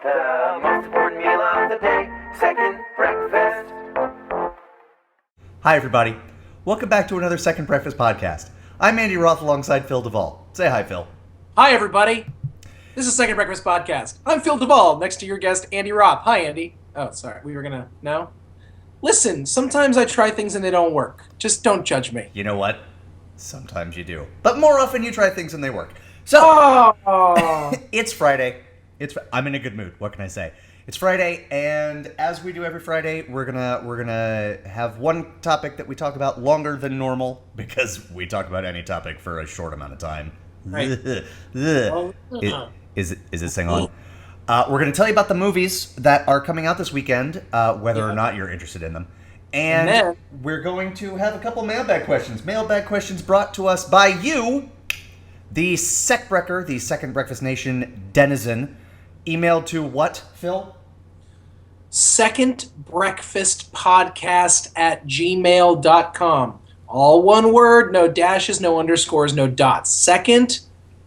The most important meal of the day, second breakfast. Hi, everybody. Welcome back to another Second Breakfast podcast. I'm Andy Roth alongside Phil Duvall. Say hi, Phil. Hi, everybody. This is Second Breakfast Podcast. I'm Phil Duvall, next to your guest, Andy Roth. Hi, Andy. Oh, sorry. We were going to... No? Listen, sometimes I try things and they don't work. Just don't judge me. You know what? Sometimes you do. But more often you try things and they work. So, it's Friday. I'm in a good mood. What can I say? It's Friday, and as we do every Friday, we're gonna have one topic that we talk about longer than normal because we talk about any topic for a short amount of time. Right. Is this thing on? We're going to tell you about the movies that are coming out this weekend, whether or not you're interested in them. And then, we're going to have a couple mailbag questions. Mailbag questions brought to us by you, the Secbreaker, the Second Breakfast Nation denizen. Emailed to what, Phil? secondbreakfastpodcast@gmail.com. All one word, no dashes, no underscores, no dots. Second,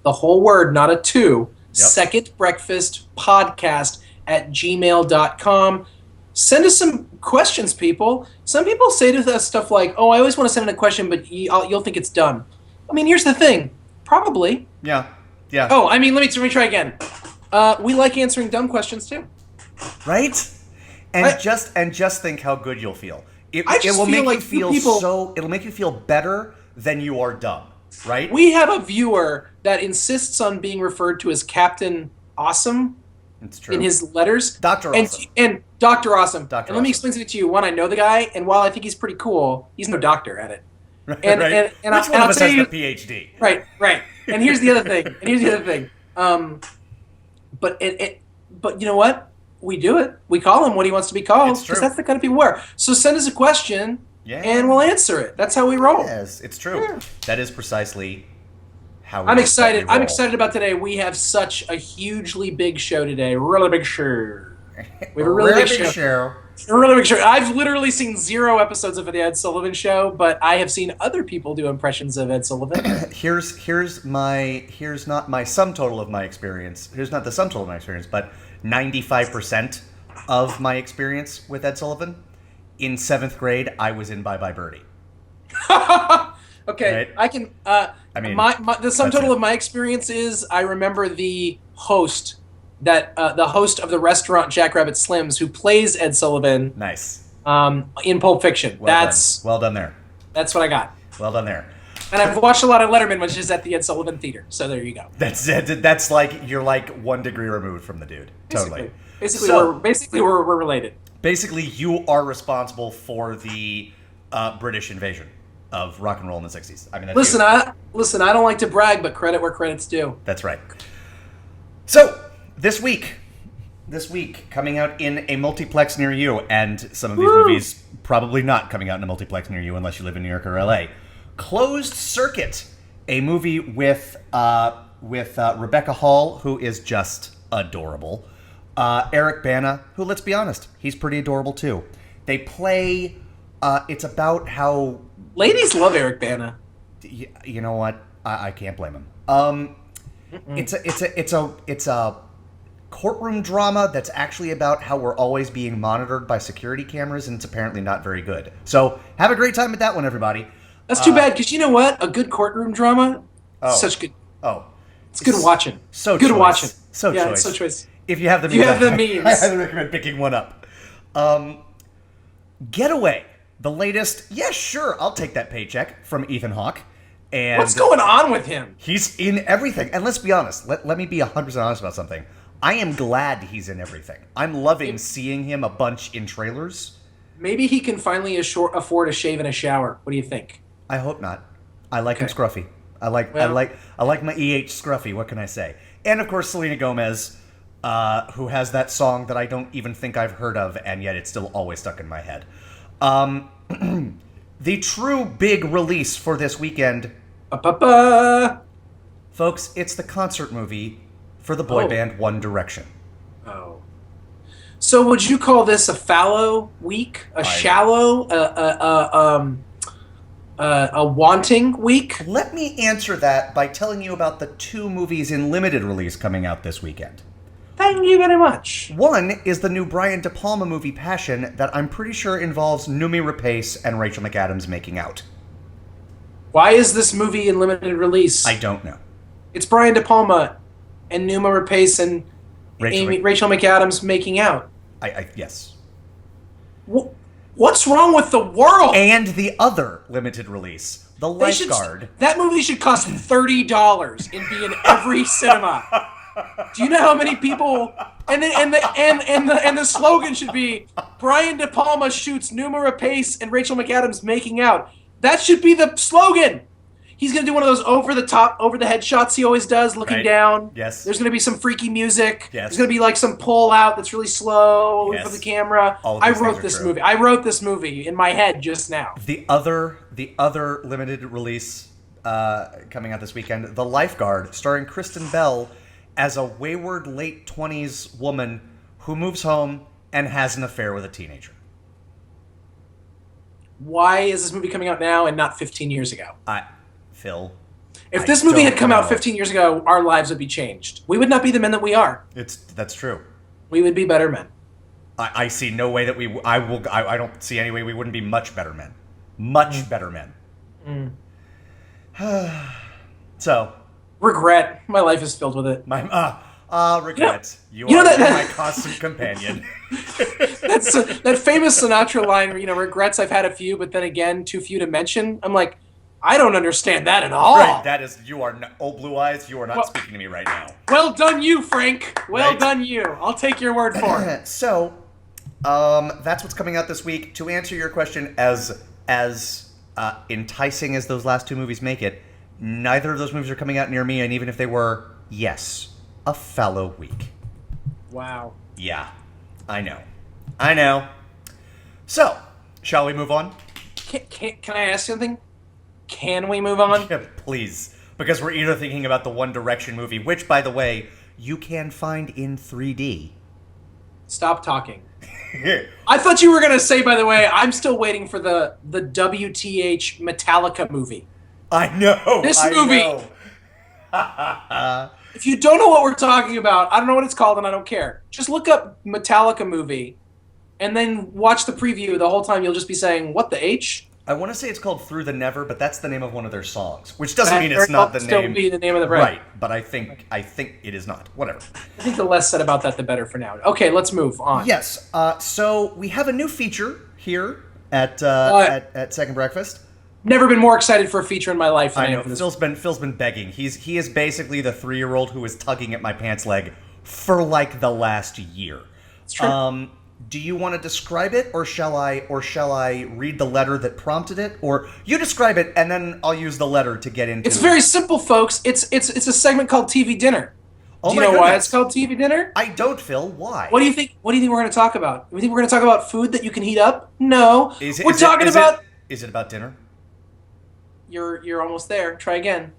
the whole word, not a two. Yep. secondbreakfastpodcast@gmail.com. Send us some questions, people. Some people say to us stuff like, oh, I always want to send in a question, but you'll think it's dumb. I mean, here's the thing. Probably. Yeah. Oh, I mean, let me try again. We like answering dumb questions, too. Right? And just think how good you'll feel. It will make you feel it'll make you feel better than you are dumb, right? We have a viewer that insists on being referred to as Captain Awesome. It's true. In his letters. Dr. Awesome. And Dr. Awesome. Dr. And let me explain something to you. One, I know the guy, and while I think he's pretty cool, he's no doctor at it. And, right. and Which one of us has the PhD? Right. And here's the other thing. But you know what? We do it. We call him what he wants to be called because that's the kind of people we are. So send us a question, and we'll answer it. That's how we roll. Yes, it's true. Yeah. That is precisely how we I'm excited. roll. I'm excited about today. We have such a hugely big show today. Really big show. We have a really big show. A really big show. I've literally seen 0 episodes of the Ed Sullivan Show, but I have seen other people do impressions of Ed Sullivan. Here's not my sum total of my experience. Here's not the sum total of my experience, but 95% of my experience with Ed Sullivan. In 7th grade, I was in Bye Bye Birdie. Okay, right? I can. The sum total of my experience is I remember the host. The host of the restaurant Jackrabbit Slim's, who plays Ed Sullivan. Nice. In Pulp Fiction. Well done there. That's what I got. Well done there. And I've watched a lot of Letterman, which is at the Ed Sullivan Theater. So there you go. That's like you're like 1 degree removed from the dude. Totally. Basically, we're related. Basically, you are responsible for the British invasion of rock and roll in the 60s. I mean, that's I don't like to brag, but credit where credit's due. That's right. So. This week, coming out in a multiplex near you, and some of these movies probably not coming out in a multiplex near you unless you live in New York or LA. Closed Circuit, a movie with Rebecca Hall, who is just adorable. Eric Bana, who, let's be honest, he's pretty adorable too. They play. It's about how ladies love Eric Bana. You know what? I can't blame him. It's a courtroom drama that's actually about how we're always being monitored by security cameras, and it's apparently not very good. So have a great time with that one, everybody. That's too bad, because you know what? A good courtroom drama, such good. Oh, it's good watching. So good choice. watching. So yeah, choice. It's so choice. If you have the means, I highly recommend picking one up. Getaway, the latest. Yeah, sure, I'll take that paycheck from Ethan Hawke. And what's going on with him? He's in everything. And let's be honest. Let me be 100% honest about something. I am glad he's in everything. I'm loving seeing him a bunch in trailers. Maybe he can finally afford a shave and a shower. What do you think? I hope not. I like him scruffy. I like my EH scruffy. What can I say? And of course, Selena Gomez, who has that song that I don't even think I've heard of, and yet it's still always stuck in my head. The true big release for this weekend, folks, it's the concert movie for the boy band One Direction. Oh. So would you call this a fallow week? A wanting week? Let me answer that by telling you about the 2 movies in limited release coming out this weekend. Thank you very much. One is the new Brian De Palma movie Passion that I'm pretty sure involves Noomi Rapace and Rachel McAdams making out. Why is this movie in limited release? I don't know. It's Brian De Palma and Noomi Rapace and Rachel McAdams making out. Yes. What's wrong with the world? And the other limited release, The Lifeguard. That movie should cost $30 and be in every cinema. Do you know how many people? And the slogan should be Brian De Palma shoots Noomi Rapace and Rachel McAdams making out. That should be the slogan. He's gonna do one of those over the head shots he always does, looking down. Yes. There's gonna be some freaky music. Yes. There's gonna be like some pull out that's really slow for the camera. I wrote this movie. I wrote this movie in my head just now. The other limited release coming out this weekend, The Lifeguard, starring Kristen Bell as a wayward late 20s woman who moves home and has an affair with a teenager. Why is this movie coming out now and not 15 years ago? Phil. If this movie had come out 15 years ago, our lives would be changed. We would not be the men that we are. That's true. We would be better men. I see no way that I don't see any way we wouldn't be much better men. Much better men. So. Regret. My life is filled with it. Regret. You are my constant companion. That's that famous Sinatra line, regrets I've had a few, but then again, too few to mention. I'm like, I don't understand that at all. Right, that is, you are, Blue Eyes, you are not speaking to me right now. Well done you, Frank. Well done you. I'll take your word for it. So, that's what's coming out this week. To answer your question, as enticing as those last two movies make it, neither of those movies are coming out near me, and even if they were, yes, a fallow week. Wow. Yeah, I know. So, shall we move on? Can I ask something? Can we move on? Yeah, please. Because we're either thinking about the One Direction movie, which, by the way, you can find in 3D. Stop talking. I thought you were going to say, by the way, I'm still waiting for the WTH Metallica movie. I know. This movie. If you don't know what we're talking about, I don't know what it's called and I don't care. Just look up Metallica movie and then watch the preview. The whole time you'll just be saying, what the H? I want to say it's called Through the Never, but that's the name of one of their songs, which doesn't mean it's not the name. Still be the name of the brand. Right, but I think it is not. Whatever. I think the less said about that, the better for now. Okay, let's move on. Yes. So we have a new feature here at Second Breakfast. Never been more excited for a feature in my life than I know. am for this. Phil's been begging. He is basically the 3-year-old who is tugging at my pants leg for like the last year. It's true. Do you want to describe it, or shall I read the letter that prompted it, or you describe it and then I'll use the letter to get into? It's very simple, folks. It's a segment called TV Dinner. Oh, do you know why it's called TV Dinner? I don't, Phil. Why? What do you think? What do you think we're going to talk about? You think we're going to talk about food that you can heat up? No. Is it about dinner? You're almost there. Try again.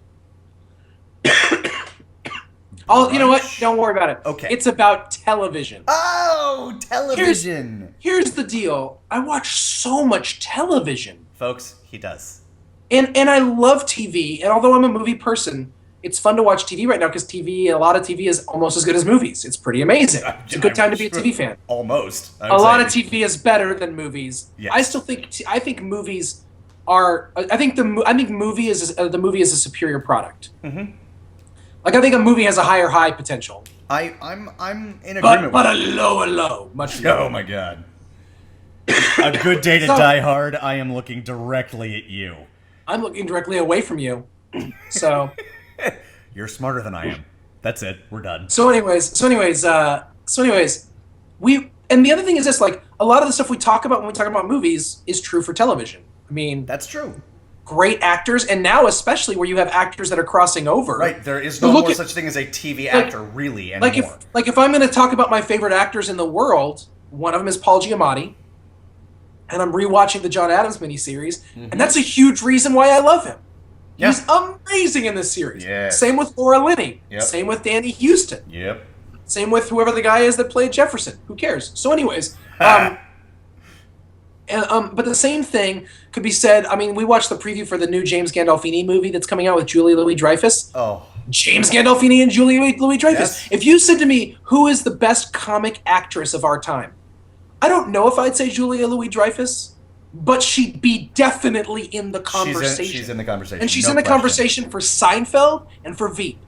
You know what? Don't worry about it. Okay. It's about television. Oh, television. Here's the deal. I watch so much television. Folks, he does. And I love TV, and although I'm a movie person, it's fun to watch TV right now because a lot of TV is almost as good as movies. It's pretty amazing. It's a good time to be a TV fan. Almost. A lot of TV is better than movies. Yes. I think movies are. I think the movie is a superior product. Mm-hmm. Like I think a movie has a higher high potential. I'm in agreement. But a low, much lower. Oh my god. A Good Day to Die Hard. I am looking directly at you. I'm looking directly away from you. So. You're smarter than I am. That's it. We're done. So anyways, and the other thing is this, like, a lot of the stuff we talk about when we talk about movies is true for television. I mean, that's true. Great actors, and now especially where you have actors that are crossing over. Right, there is no more such thing as a TV actor, really, anymore. If I'm going to talk about my favorite actors in the world, one of them is Paul Giamatti, and I'm rewatching the John Adams miniseries, and that's a huge reason why I love him. Yeah. He's amazing in this series. Yeah. Same with Laura Linney. Yep. Same with Danny Houston. Yep. Same with whoever the guy is that played Jefferson. Who cares? So anyways, but the same thing could be said. I mean, we watched the preview for the new James Gandolfini movie that's coming out with Julia Louis-Dreyfus. Oh. James Gandolfini and Julia Louis-Dreyfus. Yes. If you said to me, who is the best comic actress of our time? I don't know if I'd say Julia Louis-Dreyfus, but she'd be definitely in the conversation. She's in the conversation. And she's no in the question. conversation for Seinfeld and for Veep.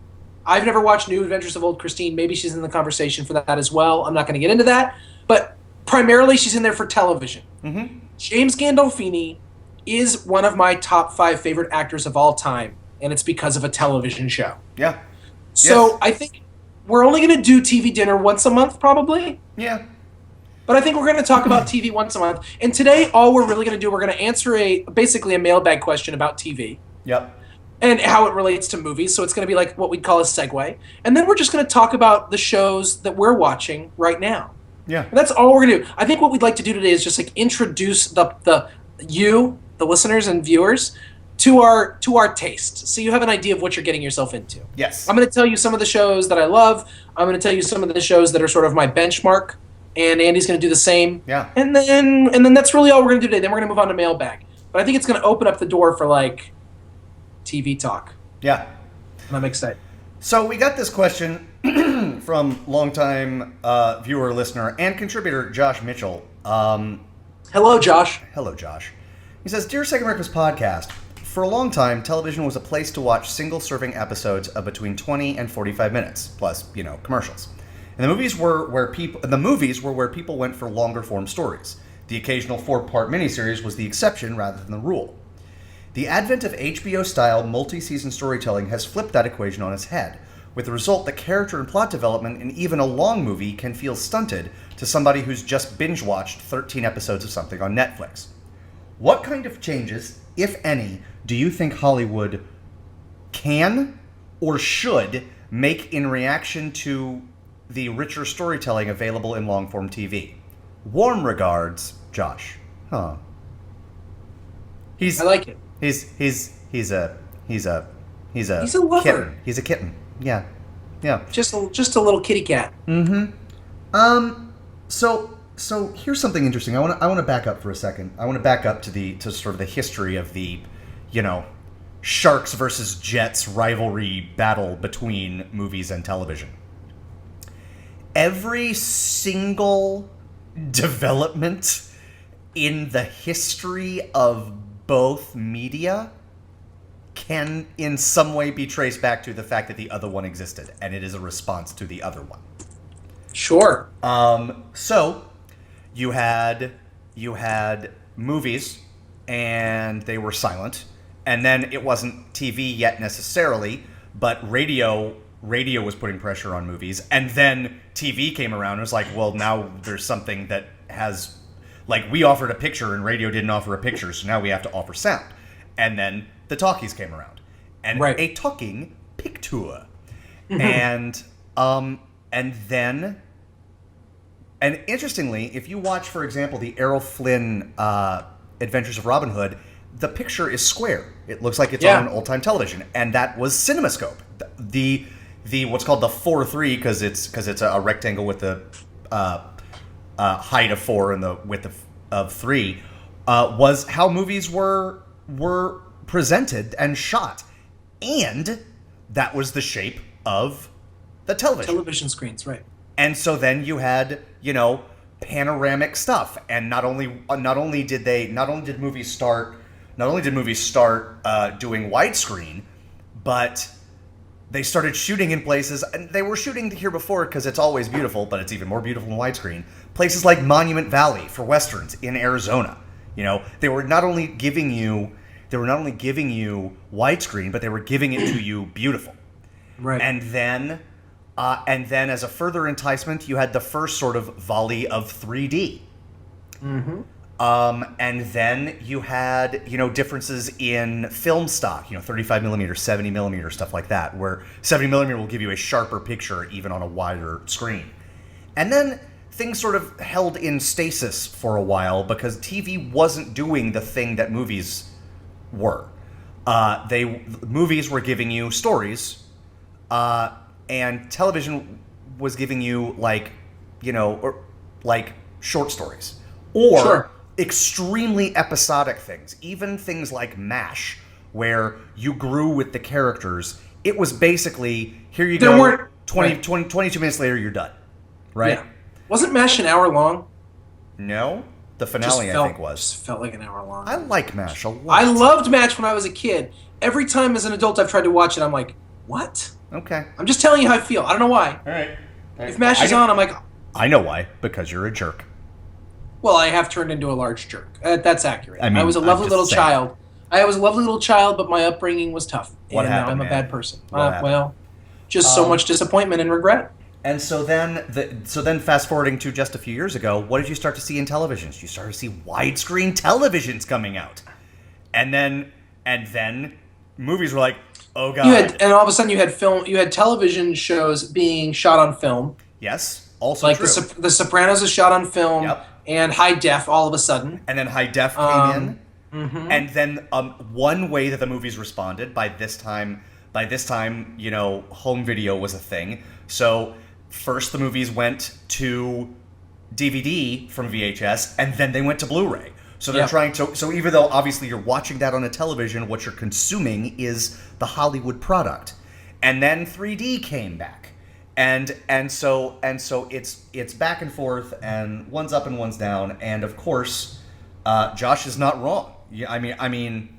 I've never watched New Adventures of Old Christine. Maybe she's in the conversation for that as well. I'm not going to get into that. But primarily she's in there for television. Mm-hmm. James Gandolfini is one of my top 5 favorite actors of all time, and it's because of a television show. Yeah. So Yes. I think we're only going to do TV dinner once a month, probably. Yeah. But I think we're going to talk about TV once a month. And today, all we're really going to do, we're going to answer basically a mailbag question about TV. Yep. And how it relates to movies. So it's going to be like what we'd call a segue. And then we're just going to talk about the shows that we're watching right now. Yeah. And that's all we're going to do. I think what we'd like to do today is just like introduce the listeners and viewers, to our taste. So you have an idea of what you're getting yourself into. Yes. I'm going to tell you some of the shows that I love. I'm going to tell you some of the shows that are sort of my benchmark. And Andy's going to do the same. Yeah. And then that's really all we're going to do today. Then we're going to move on to mailbag. But I think it's going to open up the door for like TV talk. Yeah. And I'm excited. So we got this question from longtime viewer, listener, and contributor Josh Mitchell. Hello, Josh. Hello, Josh. He says, "Dear Second Breakfast Podcast, for a long time, television was a place to watch single-serving episodes of between 20 and 45 minutes, plus, commercials. And the movies were where people went for longer-form stories. The occasional 4-part miniseries was the exception rather than the rule. The advent of HBO-style multi-season storytelling has flipped that equation on its head, with the result that character and plot development in even a long movie can feel stunted to somebody who's just binge-watched 13 episodes of something on Netflix. What kind of changes, if any, do you think Hollywood can or should make in reaction to the richer storytelling available in long-form TV? Warm regards, Josh." Huh. I like it. He's a lover. kitten. He's a kitten. Yeah. Just a little kitty cat. So here's something interesting. I want to back up for a second. I want to back up to sort of the history of the, Sharks versus Jets rivalry battle between movies and television. Every single development in the history of both media can in some way be traced back to the fact that the other one existed, and it is a response to the other one. Sure. So you had movies, and they were silent, and then it wasn't TV yet necessarily, but radio was putting pressure on movies, and then TV came around and was like, well, now there's something that has, like, we offered a picture and radio didn't offer a picture, so now we have to offer sound. And then the talkies came around, and a talking picture, and interestingly, if you watch, for example, the Errol Flynn Adventures of Robin Hood, the picture is square. It looks like it's on an old-time television, and that was CinemaScope. The what's called the 4:3 because it's a rectangle with the height of 4 and the width of 3 was how movies were presented and shot, and that was the shape of the television screens, right? And so then you had panoramic stuff, and not only did movies start doing widescreen, but they started shooting in places, and they were shooting here before because it's always beautiful, but it's even more beautiful in widescreen. Places like Monument Valley for westerns in Arizona. They were not only giving you widescreen, but they were giving it to you beautiful. Right. And then as a further enticement, you had the first sort of volley of 3D. Mm-hmm. And then you had, differences in film stock, 35 millimeter, 70 millimeter, stuff like that, where 70 millimeter will give you a sharper picture even on a wider screen. And then things sort of held in stasis for a while because TV wasn't doing the thing that movies were. Movies were giving you stories, and television was giving you short stories or extremely episodic things. Even things like MASH, where you grew with the characters it was basically, here you There go, weren't- 22 minutes later, you're done. Right? Yeah. Wasn't MASH an hour long? No? The finale, I think, was. Just felt like an hour long. I like MASH a lot. I loved MASH when I was a kid. Every time as an adult I've tried to watch it, I'm like, what? Okay. I'm just telling you how I feel. I don't know why. All right. If MASH is on, I'm like, I know why. Because you're a jerk. well, I have turned into a large jerk. That's accurate. I mean, I was a I'm lovely just little saying. child. I was a lovely little child, but my upbringing was tough. What and happened, now I'm a man? bad person. What happened? Well, just so much disappointment and regret. And so then fast forwarding to just a few years ago, what did you start to see in televisions? You started to see widescreen televisions coming out. And then movies were like, oh god. And all of a sudden you had television shows being shot on film. Yes, also Like true. the Sopranos is shot on film. Yep. And high def all of a sudden. And then high def came in. Mm-hmm. And then one way that the movies responded, by this time, home video was a thing. So first the movies went to DVD from VHS, and then they went to Blu-ray. So they're trying to. So even though obviously you're watching that on a television, what you're consuming is the Hollywood product. And then 3D came back, and so it's back and forth, and one's up and one's down. And of course, Josh is not wrong. Yeah, I mean,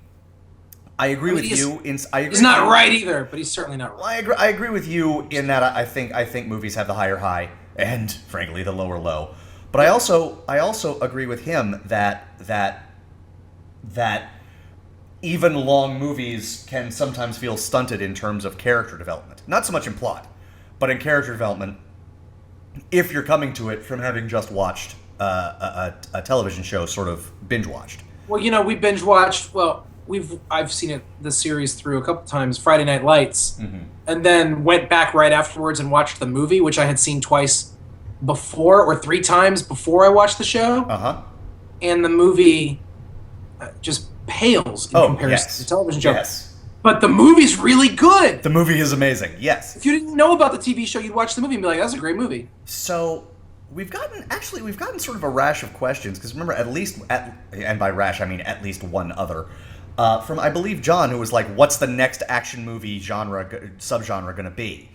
I agree with you. He's not right either, but he's certainly not wrong. I agree with you in that I think movies have the higher high and frankly the lower low. But I also agree with him that even long movies can sometimes feel stunted in terms of character development. Not so much in plot, but in character development. If you're coming to it from having just watched a television show, sort of binge watched. Well, we binge watched. Well, I've seen the series through a couple times, Friday Night Lights, and then went back right afterwards and watched the movie, which I had seen twice before, or 3 times before I watched the show. And the movie just pales in comparison to the television show. Yes. But the movie's really good. The movie is amazing. Yes. If you didn't know about the TV show, you'd watch the movie and be like, "That's a great movie." So we've gotten sort of a rash of questions, because remember, and by rash I mean at least one other, from I believe John, who was like, "What's the next action movie subgenre going to be?"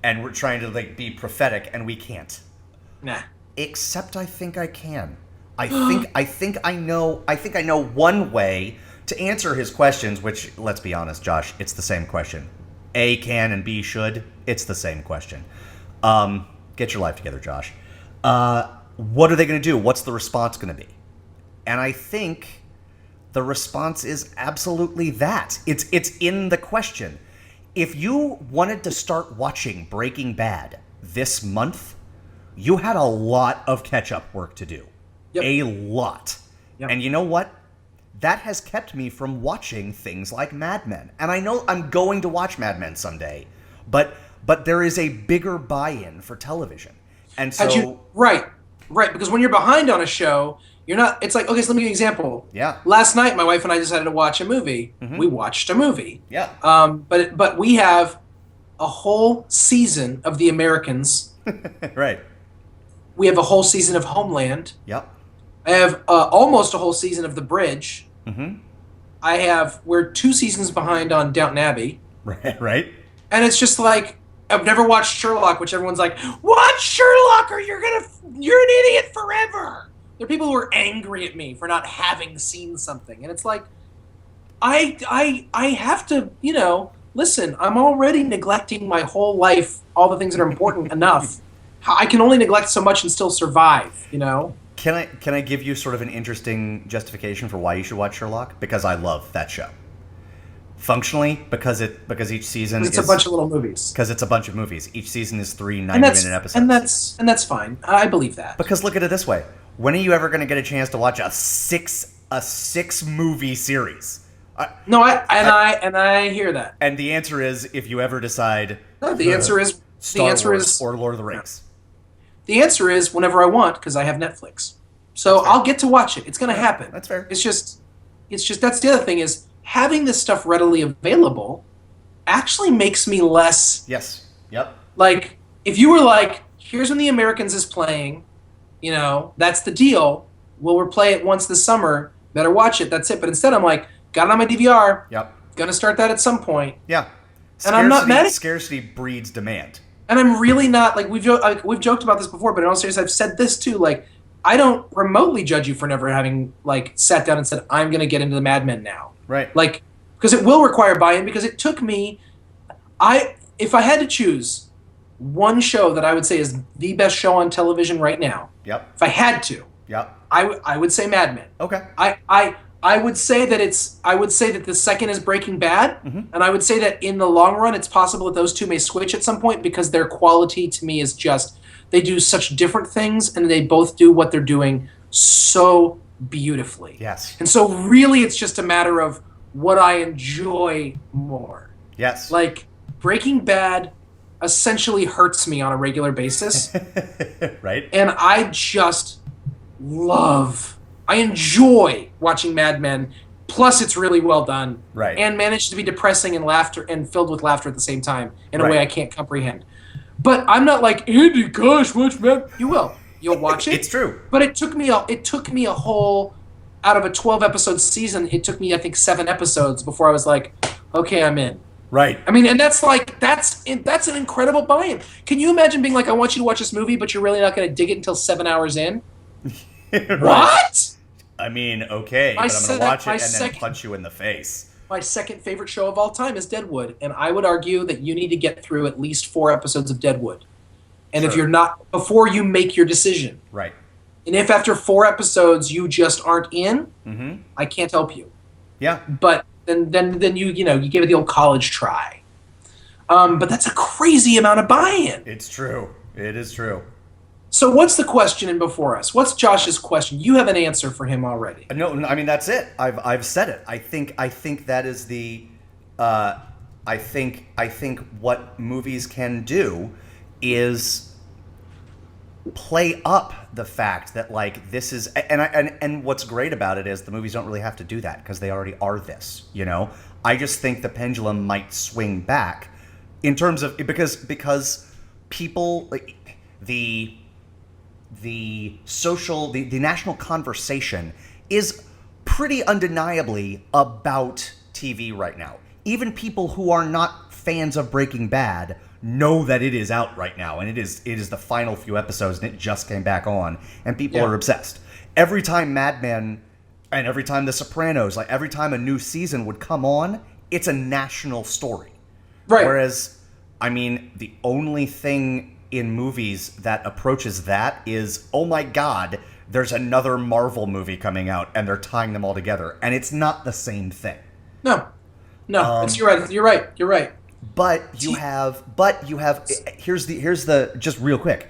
And we're trying to be prophetic, and we can't. Nah. Except I think I can. I think I know one way to answer his questions, which, let's be honest, Josh, it's the same question. A can and B should. It's the same question. Get your life together, Josh. What are they going to do? What's the response going to be? And I think the response is absolutely that. It's in the question. If you wanted to start watching Breaking Bad this month, you had a lot of catch-up work to do. Yep. A lot. Yep. And you know what? That has kept me from watching things like Mad Men. And I know I'm going to watch Mad Men someday, but there is a bigger buy-in for television. And so right, because when you're behind on a show, you're not. It's like, okay, so let me give you an example. Yeah. Last night, my wife and I decided to watch a movie. We watched a movie. Yeah. But we have a whole season of The Americans. Right. We have a whole season of Homeland. Yep. I have almost a whole season of The Bridge. We're 2 seasons behind on Downton Abbey. Right. And it's just like, I've never watched Sherlock, which everyone's like, watch Sherlock or you're an idiot forever. There are people who are angry at me for not having seen something. And it's like, I have to, listen, I'm already neglecting my whole life, all the things that are important enough. I can only neglect so much and still survive, Can I give you sort of an interesting justification for why you should watch Sherlock? Because I love that show. Functionally, because each season is a bunch of little movies. Because it's a bunch of movies. Each season is 3 90-minute episodes. And that's fine. I believe that. Because look at it this way: when are you ever going to get a chance to watch a six movie series? I hear that. And the answer is, if you ever decide, the answer is Star Wars or Lord of the Rings. The answer is whenever I want, because I have Netflix. So I'll get to watch it. It's going to happen. That's fair. It's just that's the other thing, is having this stuff readily available actually makes me less. Yes. Yep. Like, if you were like, here's when The Americans is playing, that's the deal. We'll replay it once this summer. Better watch it. That's it. But instead, I'm like, got it on my DVR. Yep. Gonna start that at some point. Yeah. And I'm not mad at scarcity breeds demand. And I'm really not, like, we've joked about this before, but in all seriousness, I've said this too, like, I don't remotely judge you for never having, like, sat down and said, I'm going to get into the Mad Men now. Right. Like, because it will require buy-in, because it took me, if I had to choose one show that I would say is the best show on television right now, Yep. if I had to, Yep. I would say Mad Men. Okay. I would say that the second is Breaking Bad, and I would say that in the long run, it's possible that those two may switch at some point because their quality to me is just, they do such different things and they both do what they're doing so beautifully. Yes. And so really it's just a matter of what I enjoy more. Yes. Like, Breaking Bad essentially hurts me on a regular basis. Right. And I just I enjoy watching Mad Men. Plus, it's really well done, right? And managed to be depressing and filled with laughter at the same time in a way I can't comprehend. But I'm not like, Andy, gosh, watch Mad. You'll watch it. It's true. But it took me a whole, out of a 12-episode season, it took me, I think, 7 episodes before I was like, okay, I'm in. Right. I mean, and that's an incredible buy-in. Can you imagine being like, I want you to watch this movie, but you're really not going to dig it until 7 hours in? Right. What? I mean, okay, but I'm going to watch it and then punch you in the face. My second favorite show of all time is Deadwood, and I would argue that you need to get through at least 4 episodes of Deadwood. And if you're not, before you make your decision. Right. And if after 4 episodes you just aren't in, I can't help you. Yeah. But then you give it the old college try. But that's a crazy amount of buy-in. It's true. It is true. So what's the question in before us? What's Josh's question? You have an answer for him already. No, I mean that's it. I've said it. I think that is the. I think what movies can do is play up the fact that, like, this is and what's great about it is the movies don't really have to do that because they already are this. I just think the pendulum might swing back in terms of because people, like, the national conversation is pretty undeniably about TV right now. Even people who are not fans of Breaking Bad know that it is out right now, and it is the final few episodes, and it just came back on, and people are obsessed. Every time Mad Men and every time The Sopranos, like every time a new season would come on, it's a national story. Right. Whereas, I mean, the only thing in movies that approaches that is, oh my God, there's another Marvel movie coming out and they're tying them all together, and it's not the same thing. No, you're right. But you have here's the just real quick.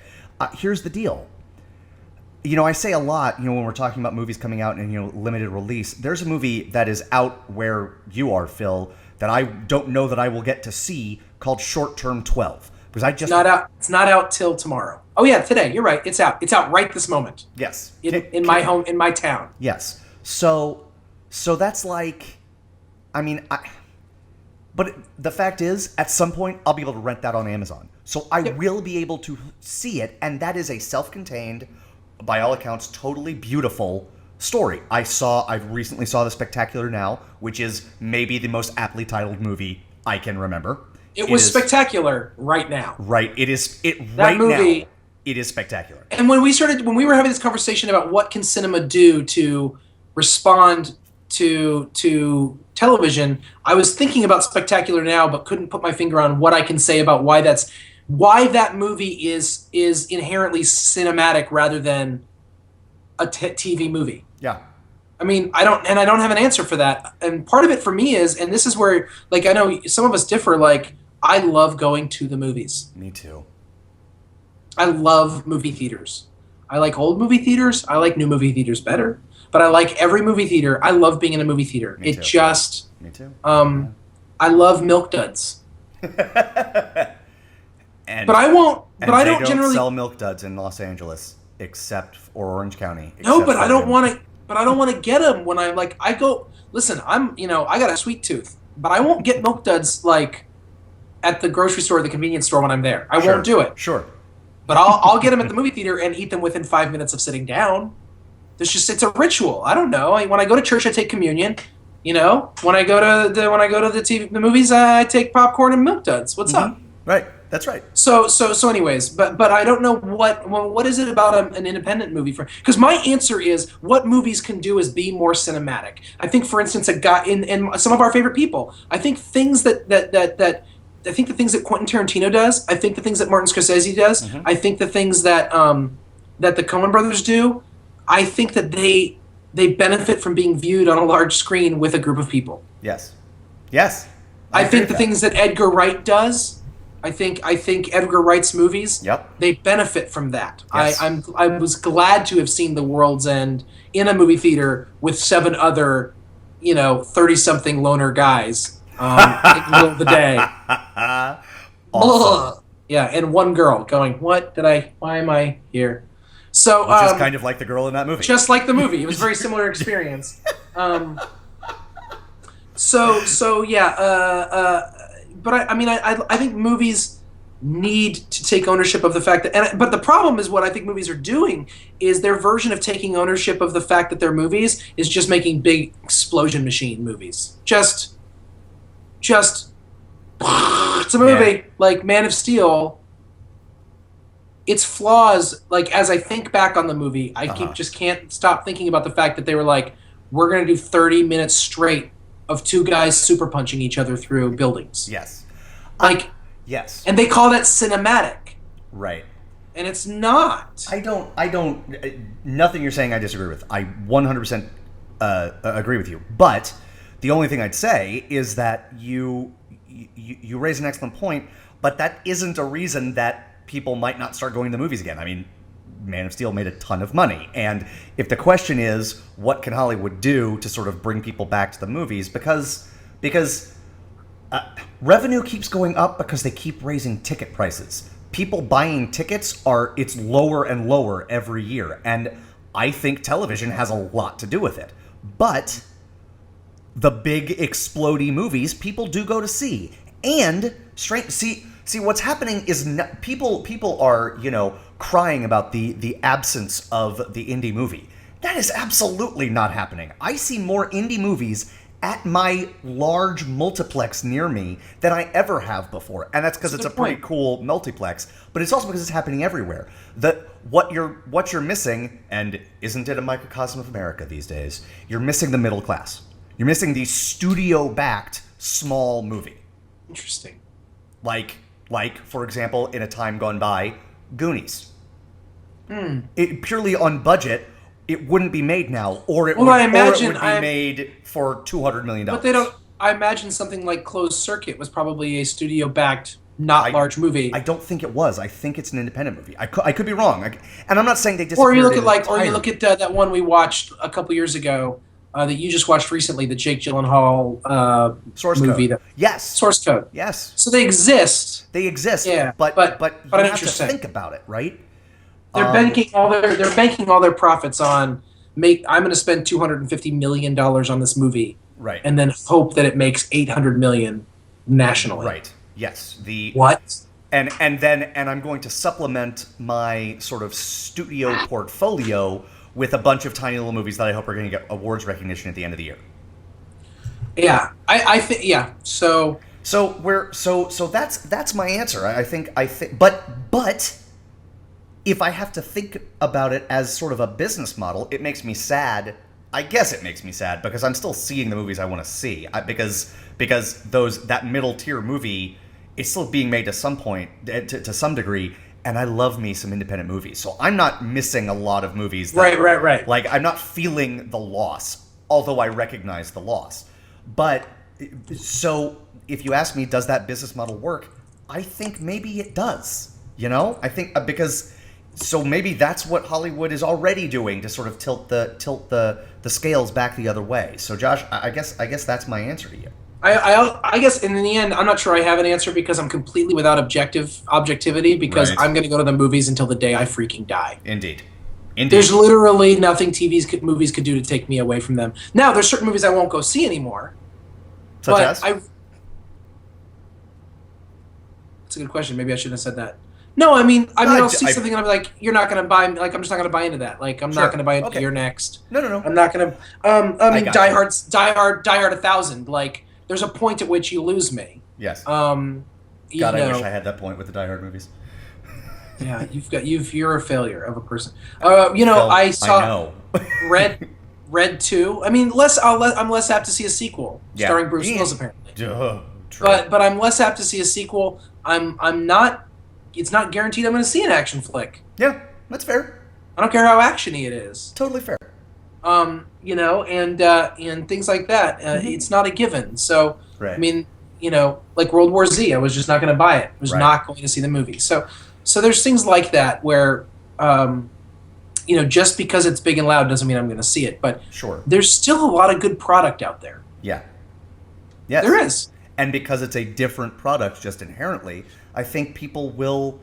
Here's the deal. I say a lot, when we're talking about movies coming out and limited release. There's a movie that is out where you are, Phil, that I don't know that I will get to see, called Short Term 12. Because It's not out till tomorrow. Oh yeah, today. You're right. It's out. It's out right this moment. Yes. In my town. Yes. So that's like, I mean, but the fact is, at some point, I'll be able to rent that on Amazon. So I will be able to see it, and that is a self-contained, by all accounts, totally beautiful story. I recently saw The Spectacular Now, which is maybe the most aptly titled movie I can remember. It was spectacular right now. Right. It is. That movie, now, it is spectacular. And when we were having this conversation about what can cinema do to respond to television, I was thinking about Spectacular Now, but couldn't put my finger on what I can say about why that movie is inherently cinematic rather than a TV movie. Yeah. I mean, I don't have an answer for that. And part of it for me is, and this is where, like, I know some of us differ, like, I love going to the movies. Me too. I love movie theaters. I like old movie theaters. I like new movie theaters better. But I like every movie theater. I love being in a movie theater. Me too. I love Milk Duds. But I won't. But I don't generally sell Milk Duds in Los Angeles, or Orange County. No, but I don't want to. But I don't want to get them when I'm like, I go. Listen, I got a sweet tooth, but I won't get Milk Duds like at the grocery store or the convenience store when I'm there. I won't do it. Sure. But I'll get them at the movie theater and eat them within 5 minutes of sitting down. It's a ritual. I don't know. When I go to church, I take communion. You know, when I go to the movies, I take popcorn and Milk Duds. What's up? Right. That's right. So anyways, but I don't know what is it about an independent movie for? Because my answer is what movies can do is be more cinematic. I think, for instance, a guy in some of our favorite people. I think things that I think the things that Quentin Tarantino does. I think the things that Martin Scorsese does. I think the things that that the Coen brothers do. I think that they benefit from being viewed on a large screen with a group of people. Yes. I think the things that Edgar Wright does. I think Edgar Wright's movies. Yep. They benefit from that. Yes. I was glad to have seen The World's End in a movie theater with 7 other, 30-something loner guys in the middle of the day. Awesome. Yeah, and one girl going, why am I here? So which is kind of like the girl in that movie. Just like the movie. It was a very similar experience. So yeah, but I think movies need to take ownership of the fact that, but the problem is what I think movies are doing is their version of taking ownership of the fact that they're movies is just making big explosion machine movies. Just it's a movie like Man of Steel. Its flaws, like as I think back on the movie, I can't stop thinking about the fact that they were like, we're going to do 30 minutes straight of 2 guys super punching each other through buildings. Yes. Yes. And they call that cinematic. Right. And it's not. I don't, nothing you're saying I disagree with. I 100% agree with you. But the only thing I'd say is that you raise an excellent point, but that isn't a reason that people might not start going to the movies again. I mean, Man of Steel made a ton of money. And if the question is, what can Hollywood do to sort of bring people back to the movies? Because revenue keeps going up because they keep raising ticket prices. People buying tickets it's lower and lower every year. And I think television has a lot to do with it. But the big explodey movies, people do go to see. And see what's happening is people are, crying about the absence of the indie movie. That is absolutely not happening. I see more indie movies at my large multiplex near me than I ever have before. And that's because it's a pretty cool multiplex, but it's also because it's happening everywhere. What you're missing, and isn't it a microcosm of America these days, you're missing the middle class. You're missing the studio-backed small movie. Interesting. Like, for example, in a time gone by, Goonies. It purely on budget, it wouldn't be made now, or it would be made for $200 million. But they don't. I imagine something like Closed Circuit was probably a studio-backed, large movie. I don't think it was. I think it's an independent movie. I could be wrong, and I'm not saying they Or disappeared. you look at that one we watched a couple years ago. That you just watched recently, the Jake Gyllenhaal Source movie. Code. Yes. Source Code. Yes. So they exist. Yeah. But you have to think about it, right? They're banking all their profits on I'm going to spend $250 million on this movie, right? And then hope that it makes $800 million nationally, right? Yes. What? And I'm going to supplement my sort of studio portfolio with a bunch of tiny little movies that I hope are going to get awards recognition at the end of the year. Yeah, I think So that's my answer. I think, but if I have to think about it as sort of a business model, it makes me sad. I guess it makes me sad because I'm still seeing the movies I want to see. Because that middle tier movie is still being made to some point, to some degree. And I love me some independent movies. So I'm not missing a lot of movies. Right. Like, I'm not feeling the loss, although I recognize the loss. But, so, if you ask me, does that business model work? I think maybe it does. I think, so maybe that's what Hollywood is already doing to sort of tilt the scales back the other way. So, Josh, I guess that's my answer to you. I guess in the end, I'm not sure I have an answer because I'm completely without objectivity because I'm going to go to the movies until the day I freaking die. Indeed. There's literally nothing movies could do to take me away from them. Now, there's certain movies I won't go see anymore. Such as? That's a good question. Maybe I shouldn't have said that. No, I mean, No, I'll see something and I'm like, you're not going to buy. Like, I'm just not going to buy into that. Like, I'm Sure. not going to buy into Okay. your next. No. I'm not going to. I mean, got Die you. Hard 1,000. Like, there's a point at which you lose me. Yes. You God, I know, wish I had that point with the Die Hard movies. Yeah, you're a failure of a person. I saw know. Red 2. I mean, I'm less apt to see a sequel starring Bruce Willis apparently. True. But I'm less apt to see a sequel. I'm not. It's not guaranteed I'm going to see an action flick. Yeah, that's fair. I don't care how actiony it is. Totally fair. And things like that. It's not a given. So Right. I mean, like World War Z, I was just not going to buy it. I was Right. not going to see the movie. So there's things like that where, just because it's big and loud doesn't mean I'm going to see it. But Sure. there's still a lot of good product out there. Yeah. Yes. There is. And because it's a different product just inherently, I think people will.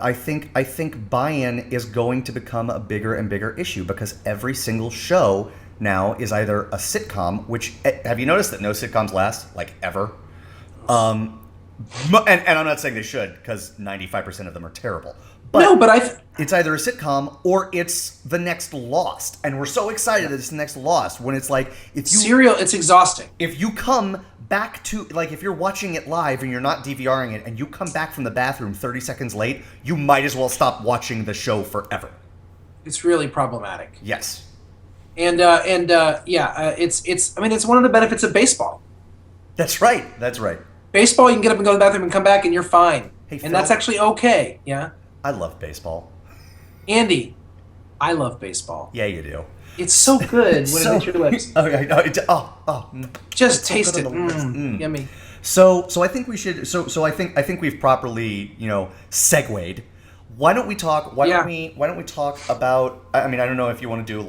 I think buy-in is going to become a bigger and bigger issue because every single show now is either a sitcom, which have you noticed that no sitcoms last like ever? And I'm not saying they should because 95% of them are terrible. But it's either a sitcom or it's the next Lost, and we're so excited that it's the next Lost when it's like Serial, it's exhausting. If you come back to, like, if you're watching it live and you're not DVRing it and you come back from the bathroom 30 seconds late, you might as well stop watching the show forever. It's really problematic. Yes. It's one of the benefits of baseball. That's right. Baseball, you can get up and go to the bathroom and come back and you're fine. Hey, Phil, and that's actually okay. Yeah. I love baseball. Andy, I love baseball. Yeah, you do. It's so good when it hits your lips. Just taste it. Yummy. So I think we should. So I think we've properly segued. Why don't we talk? Why don't we talk about? I mean, I don't know if you want to do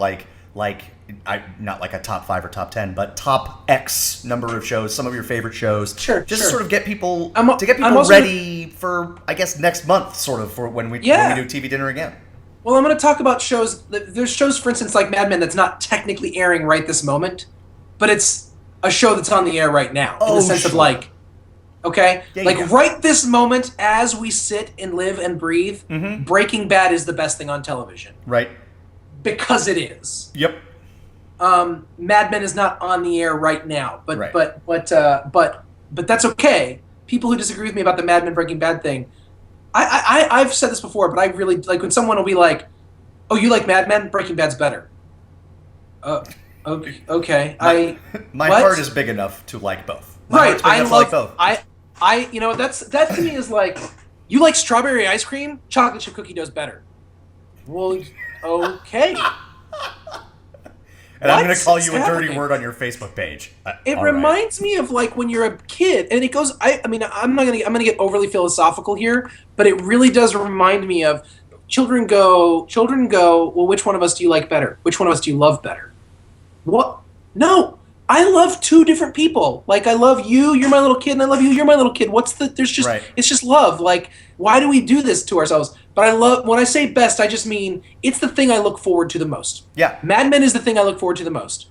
not like a top 5 or top 10, but top X number of shows, some of your favorite shows. Sure. Just to sort of get people also ready for, I guess, next month, sort of, for when we do TV dinner again. Well, I'm going to talk about shows. There's shows, for instance, like Mad Men, that's not technically airing right this moment, but it's a show that's on the air right now. In the sense of okay? Right this moment, as we sit and live and breathe, Breaking Bad is the best thing on television. Right. Because it is. Yep. Mad Men is not on the air right now, but that's okay. People who disagree with me about the Mad Men Breaking Bad thing, I've said this before, but I really like when someone will be like, "Oh, you like Mad Men? Breaking Bad's better." Okay. My heart is big enough to like both. Right. I love both. That to me is like, you like strawberry ice cream? Chocolate chip cookie dough's better. Well, okay. And I'm going to call you a dirty word on your Facebook page. It reminds me of like when you're a kid, and it goes. I'm not gonna. I'm gonna get overly philosophical here, but it really does remind me of children go. Well, which one of us do you like better? Which one of us do you love better? What? No, I love two different people. Like I love you. You're my little kid, and I love you. You're my little kid. It's just love. Like, why do we do this to ourselves? But I love, when I say best, I just mean it's the thing I look forward to the most. Yeah. Mad Men is the thing I look forward to the most.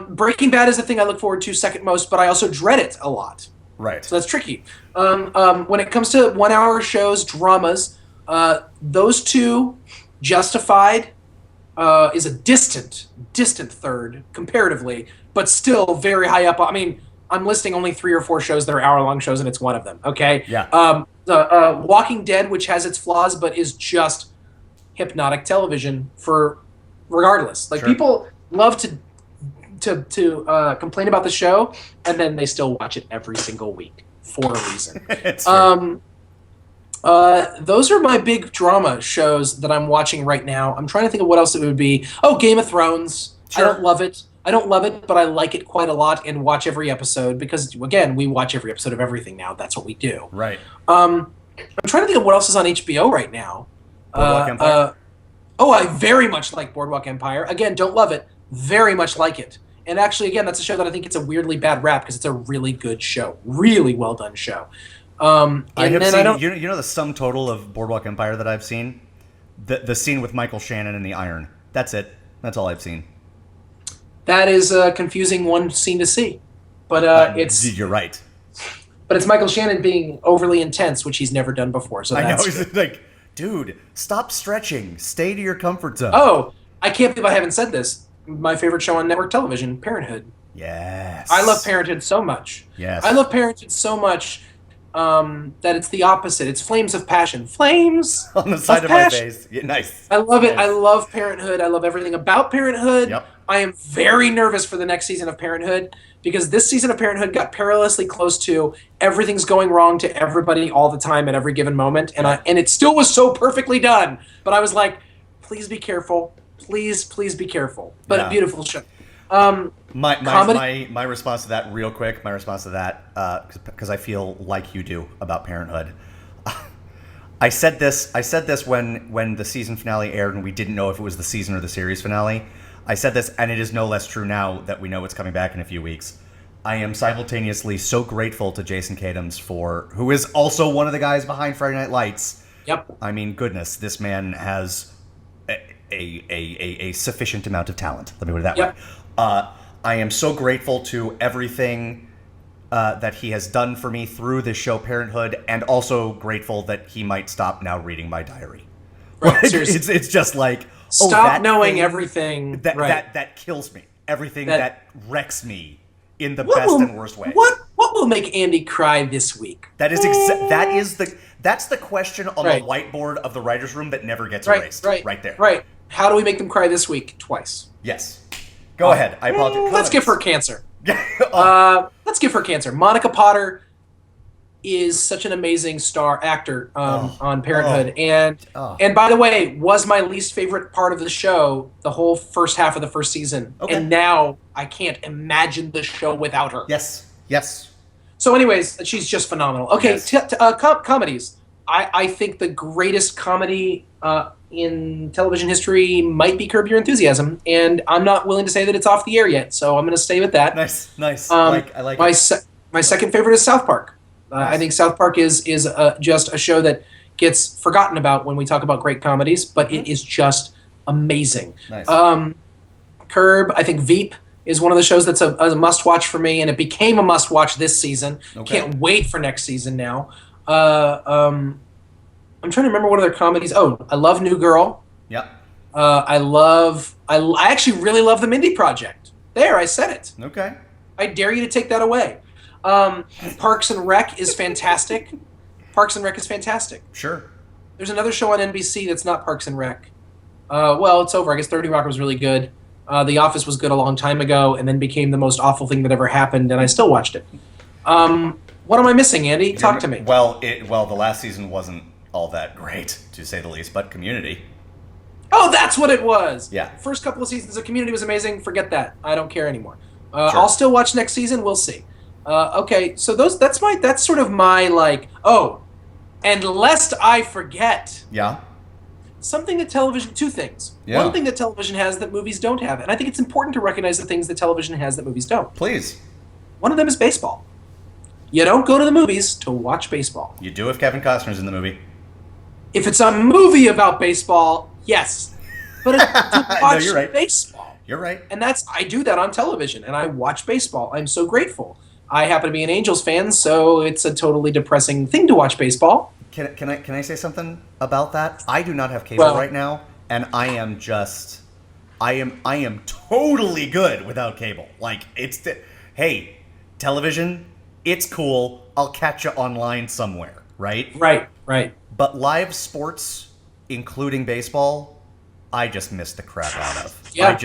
Breaking Bad is the thing I look forward to second most, but I also dread it a lot. Right. So that's tricky. When it comes to 1 hour shows, dramas, those two, Justified is a distant third comparatively, but still very high up. I mean, I'm listing only 3 or 4 shows that are hour-long shows, and it's one of them. Okay. Yeah. The Walking Dead, which has its flaws, but is just hypnotic television for regardless. Like people love to complain about the show, and then they still watch it every single week for a reason. Those are my big drama shows that I'm watching right now. I'm trying to think of what else it would be. Oh, Game of Thrones. Sure. I don't love it, but I like it quite a lot and watch every episode because, again, we watch every episode of everything now. That's what we do. Right. I'm trying to think of what else is on HBO right now. Boardwalk Empire? I very much like Boardwalk Empire. Again, don't love it. Very much like it. And actually, again, that's a show that I think it's a weirdly bad rap because it's a really good show. Really well done show. You know the sum total of Boardwalk Empire that I've seen? The scene with Michael Shannon and the iron. That's it. That's all I've seen. That is a confusing one scene to see. But it's... You're right. but it's Michael Shannon being overly intense, which he's never done before. So I know, that's he's like, dude, stop stretching. Stay to your comfort zone. Oh, I can't believe I haven't said this. My favorite show on network television, Parenthood. Yes. I love Parenthood so much. Yes. I love Parenthood so much that it's the opposite. It's flames of passion. Flames on the side of my passion. face. Yeah, nice. I love it. Nice. I love Parenthood. I love everything about Parenthood. Yep. I am very nervous for the next season of Parenthood because this season of Parenthood got perilously close to everything's going wrong to everybody all the time at every given moment, and it still was so perfectly done. But I was like, please be careful. Please be careful. But a beautiful show. My response to that, real quick. My response to that, because I feel like you do about Parenthood. I said this when the season finale aired, and we didn't know if it was the season or the series finale. I said this, and it is no less true now that we know it's coming back in a few weeks. I am simultaneously so grateful to Jason Katims who is also one of the guys behind Friday Night Lights. Yep. I mean, goodness, this man has a sufficient amount of talent. Let me put it that way. I am so grateful to everything that he has done for me through this show, Parenthood, and also grateful that he might stop now reading my diary. Right, it's just like, stop knowing everything. That kills me. Everything that wrecks me in the best and worst way. What will make Andy cry this week? That's the question on the whiteboard of the writer's room that never gets erased. Right there. Right. How do we make them cry this week? Twice. Yes. Go ahead. I apologize. Let's give her cancer. Let's give her cancer. Monica Potter is such an amazing actor on Parenthood, and by the way, was my least favorite part of the show the whole first half of the first season, and now I can't imagine the show without her. Yes. So, anyways, she's just phenomenal. Okay, comedies. I think the greatest comedy in television history might be Curb Your Enthusiasm, and I'm not willing to say that it's off the air yet, so I'm going to stay with that. Nice. I like it. My second favorite is South Park. I think South Park is just a show that gets forgotten about when we talk about great comedies, but it is just amazing. Nice. Curb, I think Veep is one of the shows that's a must-watch for me, and it became a must-watch this season. Okay. Can't wait for next season now. I'm trying to remember what other comedies. Oh, I love New Girl. Yep. I actually really love The Mindy Project. There, I said it. Okay. I dare you to take that away. Parks and Rec is fantastic. Sure. There's another show on NBC that's not Parks and Rec. Well, it's over. I guess 30 Rock was really good. The Office was good a long time ago and then became the most awful thing that ever happened, and I still watched it. What am I missing, Andy? Talk to me. Well, the last season wasn't all that great, to say the least, but Community. Oh, that's what it was. Yeah. First couple of seasons of Community was amazing. Forget that. I don't care anymore. Sure. I'll still watch next season. We'll see. Okay, so that's sort of my like. Oh, and lest I forget. Yeah. Something that television. Two things. Yeah. One thing that television has that movies don't have, and I think it's important to recognize the things that television has that movies don't. Please. One of them is baseball. You don't go to the movies to watch baseball. You do if Kevin Costner's in the movie. If it's a movie about baseball, yes. But to watch no, you're right. baseball. You're right. And I do that on television, and I watch baseball. I'm so grateful. I happen to be an Angels fan, so it's a totally depressing thing to watch baseball. Can I say something about that? I do not have cable right now, and I am totally good without cable. Like, hey, television, it's cool. I'll catch you online somewhere, right? Right. But live sports, including baseball, I just miss the crap out of. Yeah.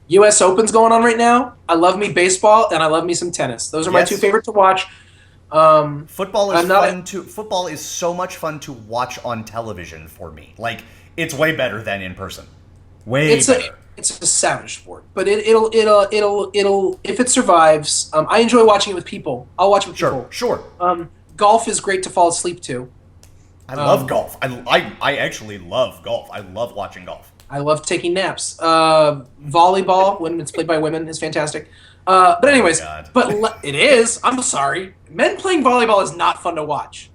U.S. Open's going on right now. I love me baseball, and I love me some tennis. Those are my two favorite to watch. Football is fun too. Football is so much fun to watch on television for me. Like, it's way better than in person. Better. It's a savage sport, but it'll if it survives. I enjoy watching it with people. I'll watch it with people. Sure. Golf is great to fall asleep to. I love golf. I actually love golf. I love watching golf. I love taking naps. Volleyball, when it's played by women, is fantastic. But anyways, it is. I'm sorry. Men playing volleyball is not fun to watch.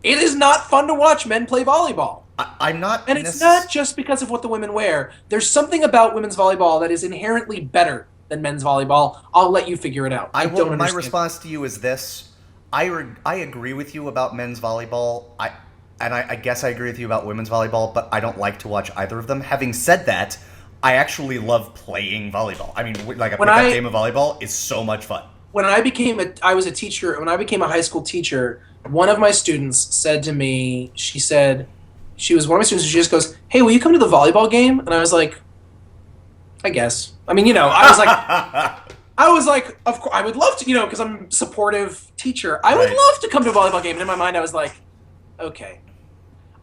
It is not fun to watch men play volleyball. I'm not. And it's not just because of what the women wear. There's something about women's volleyball that is inherently better than men's volleyball. I'll let you figure it out. My response to you is this. I agree with you about men's volleyball. I guess I agree with you about women's volleyball, but I don't like to watch either of them. Having said that, I actually love playing volleyball. I mean, like a pickup game of volleyball is so much fun. When I was a teacher. When I became a high school teacher, one of my students said to me, she was one of my students, and she just goes, "Hey, will you come to the volleyball game?" And I was like, I guess. I mean, I was like, of course, I would love to, because I'm a supportive teacher. I would love to come to a volleyball game. And in my mind, I was like, okay.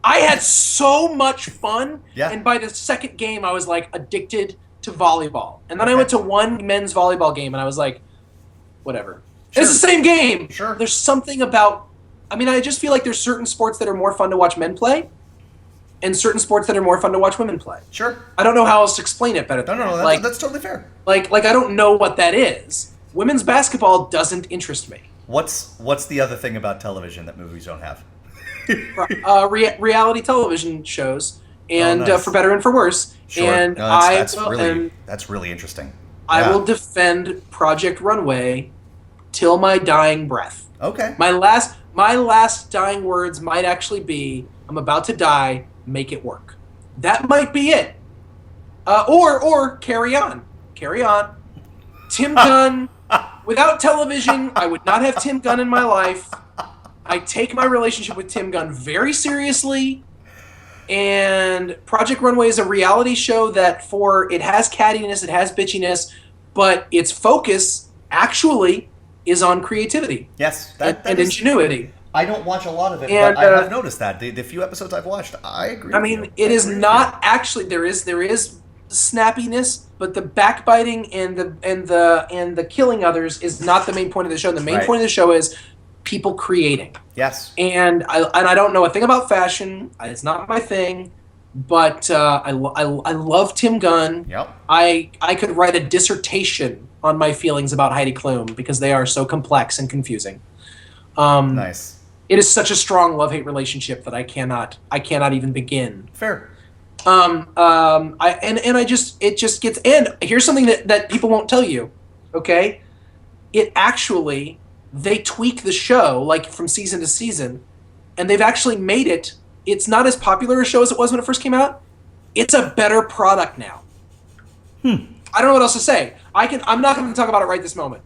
I had so much fun. Yeah. And by the second game, I was like addicted to volleyball. And then I went to one men's volleyball game, and I was like, whatever. Sure. It's the same game. Sure. There's something about, I just feel like there's certain sports that are more fun to watch men play, and certain sports that are more fun to watch women play. Sure. I don't know how else to explain it better than that. No, that's totally fair. Like I don't know what that is. Women's basketball doesn't interest me. What's the other thing about television that movies don't have? Reality television shows, and nice. For better and for worse. Sure. And no, that's really interesting. I will defend Project Runway till my dying breath. Okay. My last dying words might actually be, "I'm about to die. Make it work." That might be it. Or carry on. Carry on. Tim Gunn. Without television, I would not have Tim Gunn in my life. I take my relationship with Tim Gunn very seriously. And Project Runway is a reality show that it has cattiness, it has bitchiness, but its focus actually is on creativity. Yes. And ingenuity. I don't watch a lot of it, but I have noticed that. The few episodes I've watched, I agree with you. It is not actually, there is snappiness, but the backbiting and the killing others is not the main point of the show. The main point of the show is people creating. Yes. And I don't know a thing about fashion. It's not my thing, but I love Tim Gunn. Yep. I could write a dissertation on my feelings about Heidi Klum because they are so complex and confusing. Nice. It is such a strong love-hate relationship that I cannot even begin. Fair. It just gets, and here's something that people won't tell you, okay? It actually, they tweak the show like from season to season, and they've actually made it's not as popular a show as it was when it first came out. It's a better product now. I don't know what else to say. I'm not going to talk about it right this moment.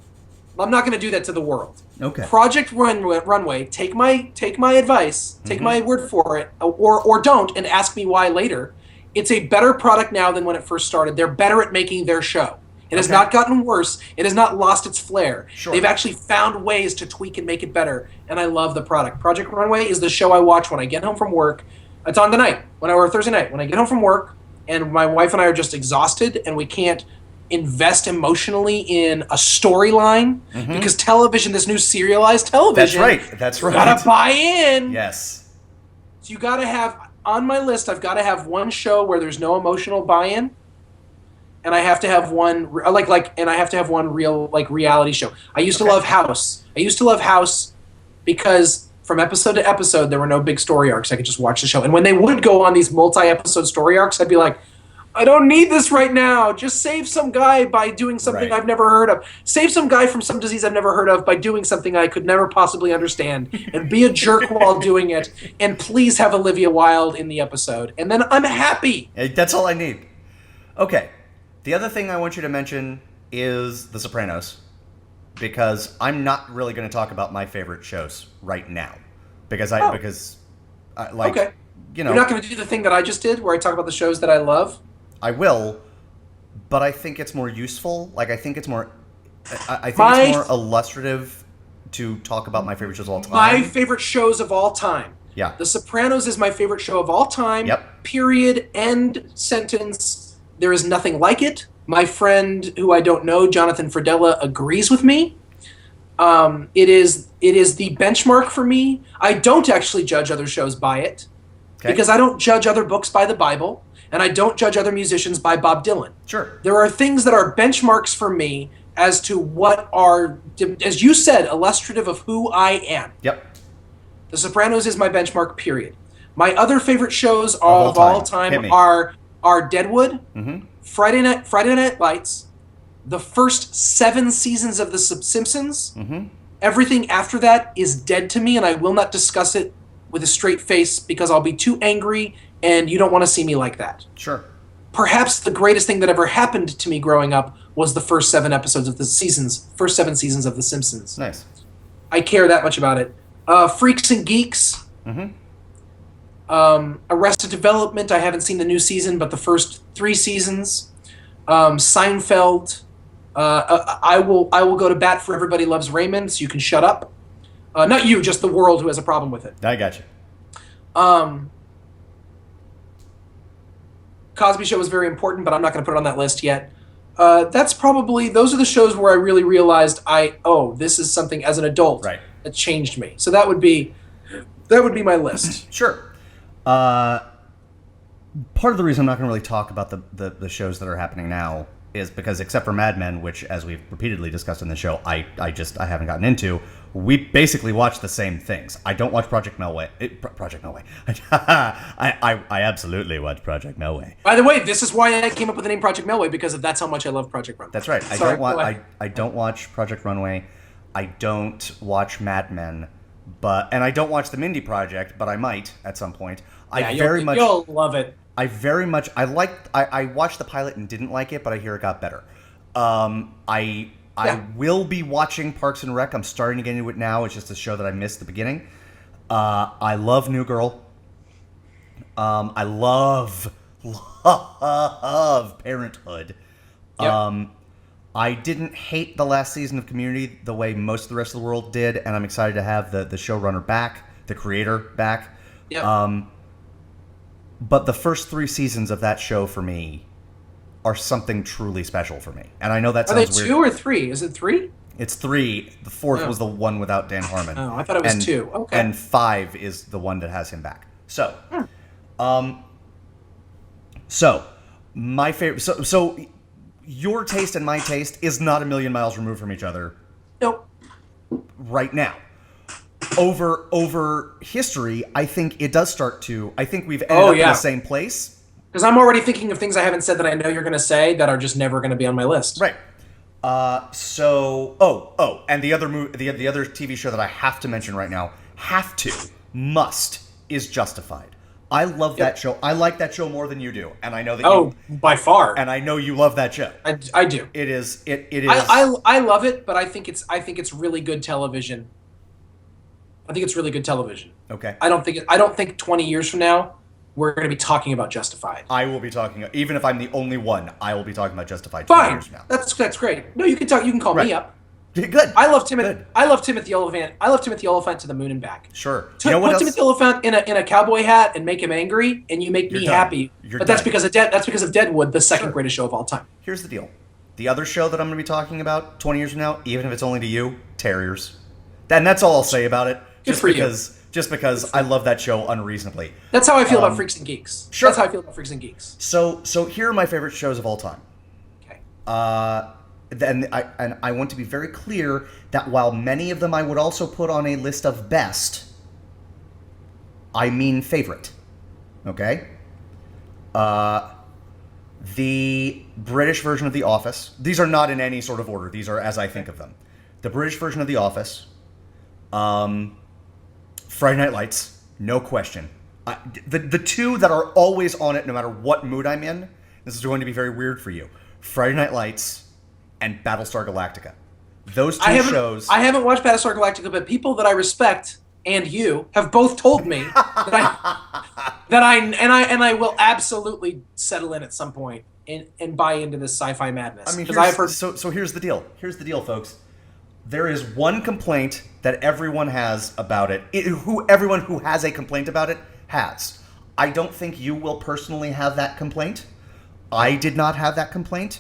I'm not going to do that to the world. Okay. Project Runway. Take my advice. Take my word for it, or don't, and ask me why later. It's a better product now than when it first started. They're better at making their show. It has not gotten worse. It has not lost its flair. Sure. They've actually found ways to tweak and make it better, and I love the product. Project Runway is the show I watch when I get home from work. It's on tonight, or Thursday night, when I get home from work, and my wife and I are just exhausted, and we can't invest emotionally in a storyline because television, this new serialized television. That's right. You gotta buy in. Yes. So you gotta have, on my list, I've gotta have one show where there's no emotional buy-in, and I have to have one real reality show. I used to love House. Because from episode to episode there were no big story arcs. I could just watch the show. And when they would go on these multi-episode story arcs, I'd be like, I don't need this right now. Just save some guy by doing something I've never heard of. Save some guy from some disease I've never heard of by doing something I could never possibly understand. And be a jerk while doing it. And please have Olivia Wilde in the episode. And then I'm happy. That's all I need. Okay. The other thing I want you to mention is The Sopranos. Because I'm not really going to talk about my favorite shows right now. Because okay. You know, you're not going to do the thing that I just did where I talk about the shows that I love? I will, but I think it's more useful. I think it's more illustrative to talk about my favorite shows of all time. My favorite shows of all time. Yeah. The Sopranos is my favorite show of all time. Yep. Period. End sentence. There is nothing like it. My friend, who I don't know, Jonathan Fradella, agrees with me. It is the benchmark for me. I don't actually judge other shows by it. Okay. Because I don't judge other books by the Bible. And I don't judge other musicians by Bob Dylan. Sure. There are things that are benchmarks for me as to what are, as you said, illustrative of who I am. Yep. The Sopranos is my benchmark, period. My other favorite shows of all time are Deadwood, Friday Night Lights, the first 7 seasons of The Simpsons, Everything after that is dead to me, and I will not discuss it with a straight face because I'll be too angry, and you don't want to see me like that. Sure. Perhaps the greatest thing that ever happened to me growing up was the first 7 seasons of The Simpsons. Nice. I care that much about it. Freaks and Geeks. Mm-hmm. Arrested Development. I haven't seen the new season, but the first 3 seasons. Seinfeld. I will go to bat for Everybody Loves Raymond, so you can shut up. Not you, just the world who has a problem with it. I got you. Cosby Show was very important, but I'm not going to put it on that list yet. Those are the shows where I really realized this is something as an adult that changed me. So that would be my list. Sure. Part of the reason I'm not going to really talk about the shows that are happening now is because, except for Mad Men, which, as we've repeatedly discussed in the show, I haven't gotten into, we basically watch the same things. I don't watch Project Melway. I absolutely watch Project Melway. By the way, this is why I came up with the name Project Melway, because that's how much I love Project Runway. That's right. I don't watch Project Runway. I don't watch Mad Men, and I don't watch the Mindy Project, but I might at some point. You'll love it. I watched the pilot and didn't like it, but I hear it got better. I will be watching Parks and Rec. I'm starting to get into it now. It's just a show that I missed the beginning. I love New Girl. I love Parenthood. Yep. I didn't hate the last season of Community the way most of the rest of the world did, and I'm excited to have the showrunner back, the creator back. Yep. But the first 3 seasons of that show for me are something truly special for me. And I know that sounds weird. Are they 2 or 3? Is it 3? It's 3. The 4th was the one without Dan Harmon. Oh, I thought it was 2. Okay. And 5 is the one that has him back. So, my favorite. So your taste and my taste is not a million miles removed from each other. Nope. Right now. Over history, I think it does start to. I think we've ended up in the same place. Because I'm already thinking of things I haven't said that I know you're going to say that are just never going to be on my list. Right. And the other TV show that I have to mention right now, must, is Justified. I love that show. I like that show more than you do, and I know that. By far. And I know you love that show. I do. It is. It is. I love it, but I think it's really good television. I think it's really good television. Okay. I don't think 20 years from now we're going to be talking about Justified. I will be talking, even if I'm the only one, I will be talking about Justified 20 Fine. years from now. That's great. No, you can talk. You can call me up. Good. I love Timothy Oliphant. I love Timothy Oliphant to the moon and back. Sure. Put Timothy Oliphant in a cowboy hat and make him angry, and you make me happy. That's because of Deadwood, the second greatest show of all time. Here's the deal. The other show that I'm going to be talking about 20 years from now, even if it's only to you, Terriers. And that's all I'll say about it. Just because I love that show unreasonably. That's how I feel about Freaks and Geeks. Sure. That's how I feel about Freaks and Geeks. So here are my favorite shows of all time. Okay. I want to be very clear that while many of them I would also put on a list of best, I mean favorite. Okay? The British version of The Office. These are not in any sort of order. These are as I think of them. The British version of The Office. Friday Night Lights, no question. The 2 that are always on it no matter what mood I'm in, this is going to be very weird for you. Friday Night Lights and Battlestar Galactica. Those 2 shows... I haven't watched Battlestar Galactica, but people that I respect and you have both told me that I will absolutely settle in at some point and buy into this sci-fi madness. I mean, so here's the deal. Here's the deal, folks. There is one complaint that everyone has about it. Everyone who has a complaint about it has. I don't think you will personally have that complaint. I did not have that complaint.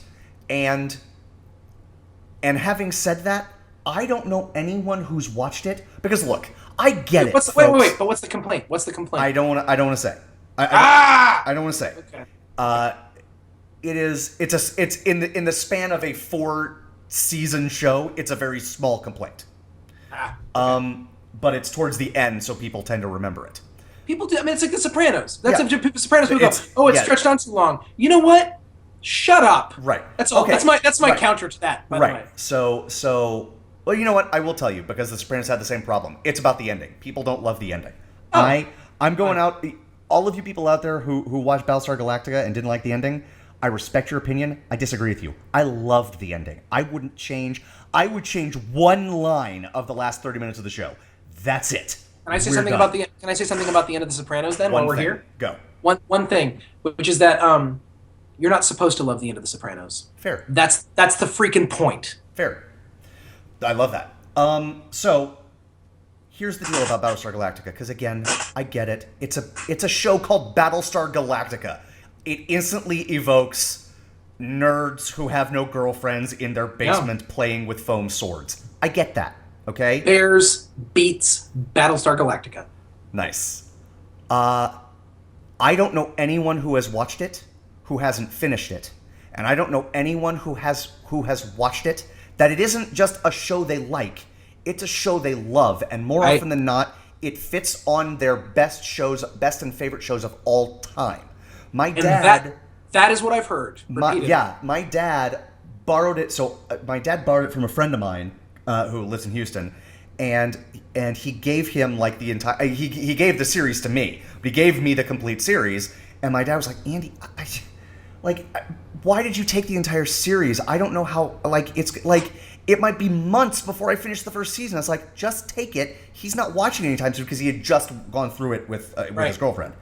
And having said that, I don't know anyone who's watched it. Because look, I get it. Wait, but what's the complaint? What's the complaint? I don't want to say. I don't want to say. Okay. It's in the span of a 4-season show, it's a very small complaint. Okay. But it's towards the end, so people tend to remember it. People do. I mean, it's like The Sopranos. That's The Sopranos. People go, it's stretched on too long. You know what? Shut up. Right. That's all. Okay. That's my counter to that. By the way. So Well, you know what? I will tell you, because The Sopranos had the same problem. It's about the ending. People don't love the ending. Oh. I'm going out... All of you people out there who watched Battlestar Galactica and didn't like the ending, I respect your opinion. I disagree with you. I loved the ending. I would change one line of the last 30 minutes of the show. That's it. Can I say something about the end of The Sopranos then while we're here? Go. One thing, which is that you're not supposed to love the end of The Sopranos. Fair. That's the freaking point. Fair. I love that. So here's the deal about Battlestar Galactica, because again, I get it. It's a show called Battlestar Galactica. It instantly evokes nerds who have no girlfriends in their basement playing with foam swords. I get that, okay? Bears beats Battlestar Galactica. Nice. I don't know anyone who has watched it who hasn't finished it. And I don't know anyone who has watched it that it isn't just a show they like. It's a show they love, and more often than not, it fits on their best and favorite shows of all time. My dad... That is what I've heard. My dad borrowed it. So my dad borrowed it from a friend of mine who lives in Houston, and he gave him like the entire... He gave the series to me. He gave me the complete series, and my dad was like, Andy, why did you take the entire series? I don't know how... It might be months before I finish the first season. I was like, just take it. He's not watching it anytime soon because he had just gone through it with his girlfriend.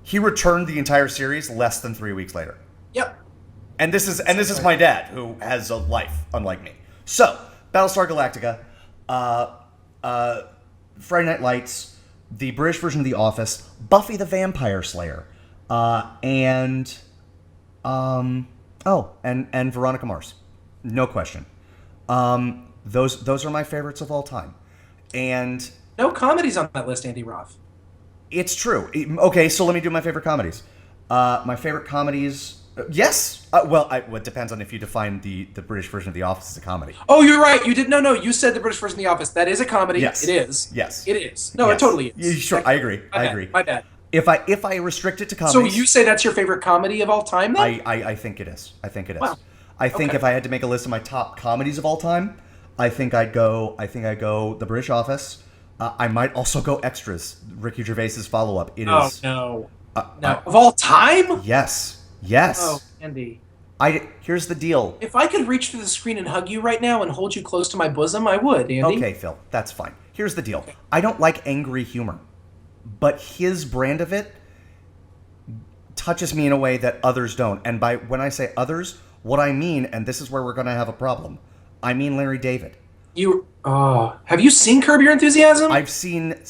He returned the entire series less than 3 weeks later. Yep. And this is my dad, who has a life unlike me. So, Battlestar Galactica, Friday Night Lights, the British version of The Office, Buffy the Vampire Slayer, and Veronica Mars. No question. Those are my favorites of all time. And no comedies on that list, Andy Roth. It's true. Okay, so let me do my favorite comedies. My favorite comedies... yes. It depends on if you define the British version of The Office as a comedy. Oh, you're right. You did no. You said the British version of The Office. That is a comedy. Yes. It is. Yes. It is. No, yes. It totally is. Sure, I agree. I agree. My bad. If I restrict it to comedies... So you say that's your favorite comedy of all time, then? I think it is. I think it is. Wow. I think if I had to make a list of my top comedies of all time, I think I'd go The British Office. I might also go Extras, Ricky Gervais's follow-up. It is... no. Of all time? Yes. Oh, Andy. Here's the deal. If I could reach through the screen and hug you right now and hold you close to my bosom, I would, Andy. Okay, Phil, that's fine. Here's the deal. Okay. I don't like angry humor, but his brand of it touches me in a way that others don't. And when I say others, what I mean, and this is where we're going to have a problem, I mean Larry David. Have you seen Curb Your Enthusiasm? I've seen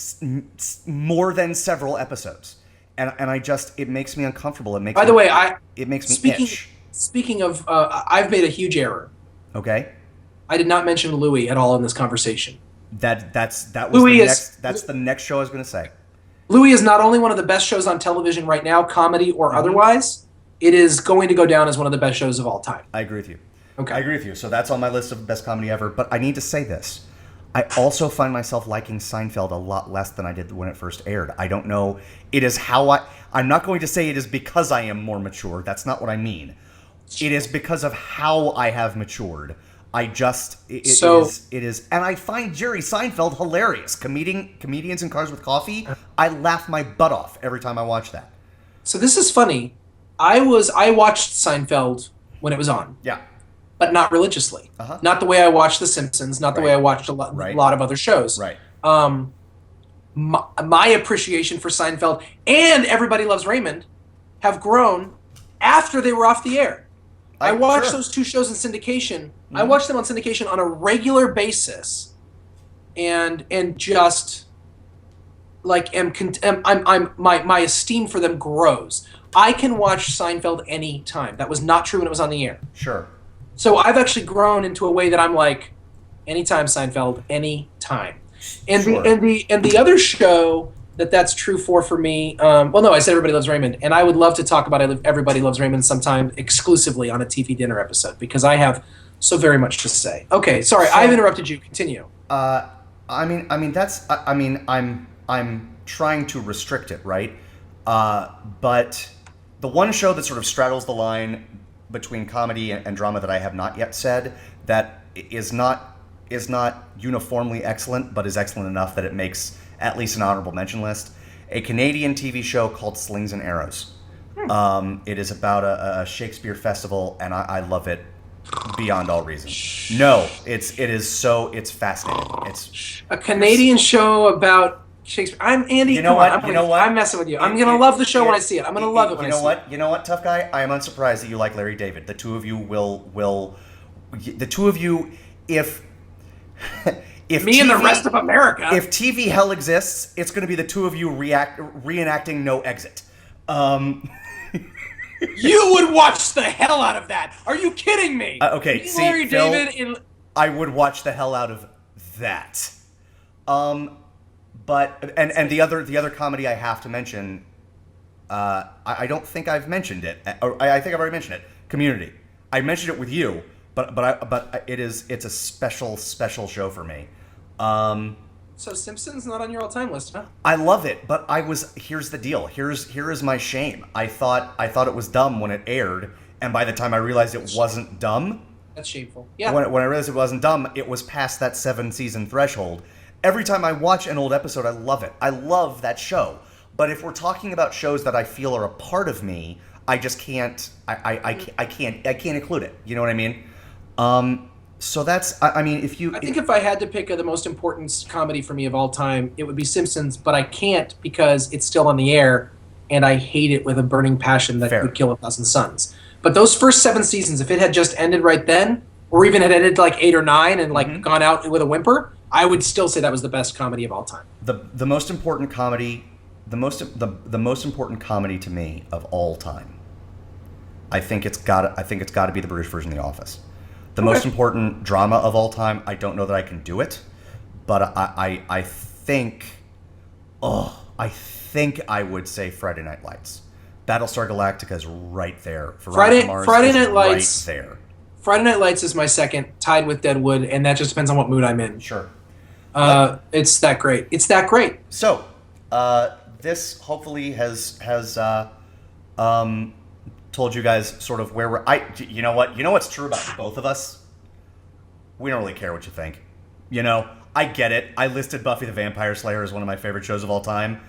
more than several episodes, and it makes me uncomfortable. It makes. By the way, it makes me itch. Speaking of, I've made a huge error. Okay. I did not mention Louis at all in this conversation. That's the next show I was going to say. Louis is not only one of the best shows on television right now, comedy or otherwise. It is going to go down as one of the best shows of all time. I agree with you. Okay. I agree with you. So that's on my list of best comedy ever. But I need to say this. I also find myself liking Seinfeld a lot less than I did when it first aired. I don't know. It is how I'm not going to say it is because I am more mature. That's not what I mean. It is because of how I have matured. It is. And I find Jerry Seinfeld hilarious. Comedians in Cars with Coffee. I laugh my butt off every time I watch that. So this is funny. I watched Seinfeld when it was on. Yeah. But not religiously. Uh-huh. Not the way I watched The Simpsons. Not the way I watched a lot of other shows. Right. My appreciation for Seinfeld and Everybody Loves Raymond have grown after they were off the air. I watched those two shows in syndication. Mm-hmm. I watched them on syndication on a regular basis, and just like my esteem for them grows. I can watch Seinfeld any time. That was not true when it was on the air. Sure. So I've actually grown into a way that I'm like, anytime Seinfeld, anytime. And sure. the other show that's true for me. I said Everybody Loves Raymond, and I would love to talk about Everybody Loves Raymond sometime exclusively on a TV dinner episode because I have so very much to say. Okay, sorry, I've interrupted you. Continue. I'm trying to restrict it, right? But the one show that sort of straddles the line between comedy and drama that I have not yet said that is not is not uniformly excellent, but is excellent enough that it makes at least an honorable mention list. A Canadian TV show called Slings and Arrows. It is about a Shakespeare festival, and I love it beyond all reason. No, it's fascinating. It's a Canadian show about Shakespeare. I'm Andy. You know what? You know what? I'm messing with you. I'm gonna love the show when I see it. I'm gonna love it when I see it. You know what, tough guy? I am unsurprised that you like Larry David. The two of you will. The two of you, if me and the rest of America. If TV hell exists, it's going to be the two of you reenacting No Exit. You would watch the hell out of that. Are you kidding me? Okay, see, Larry Phil, David I would watch the hell out of that. But and the other comedy I have to mention, I don't think I've mentioned it. Or I think I've already mentioned it. Community. I mentioned it with you, but it's a special show for me. So Simpsons not on your all-time list, huh? I love it, but here's the deal. Here is my shame. I thought it was dumb when it aired, and by the time I realized it wasn't dumb, that's shameful. Yeah. When I realized it wasn't dumb, it was past that 7-season threshold. Every time I watch an old episode, I love it. I love that show. But if we're talking about shows that I feel are a part of me, I just can't. I can't include it. You know what I mean? So that's, I mean, I think if I had to pick the most important comedy for me of all time, it would be Simpsons, but I can't because it's still on the air, and I hate it with a burning passion that would kill 1,000 suns. But those first 7 seasons, if it had just ended right then, or even had ended like 8 or 9 and gone out with a whimper, I would still say that was the best comedy of all time. The most important comedy, the most important comedy to me of all time, I think it's got to be the British version of The Office. The most important drama of all time, I don't know that I can do it, but I think I would say Friday Night Lights. Battlestar Galactica is right there. Friday Night Lights, right there. Friday Night Lights is my second, tied with Deadwood, and that just depends on what mood I'm in. Sure. It's that great. It's that great. So, this hopefully has told you guys sort of where we're. You know what's true about both of us? We don't really care what you think. You know, I get it. I listed Buffy the Vampire Slayer as one of my favorite shows of all time.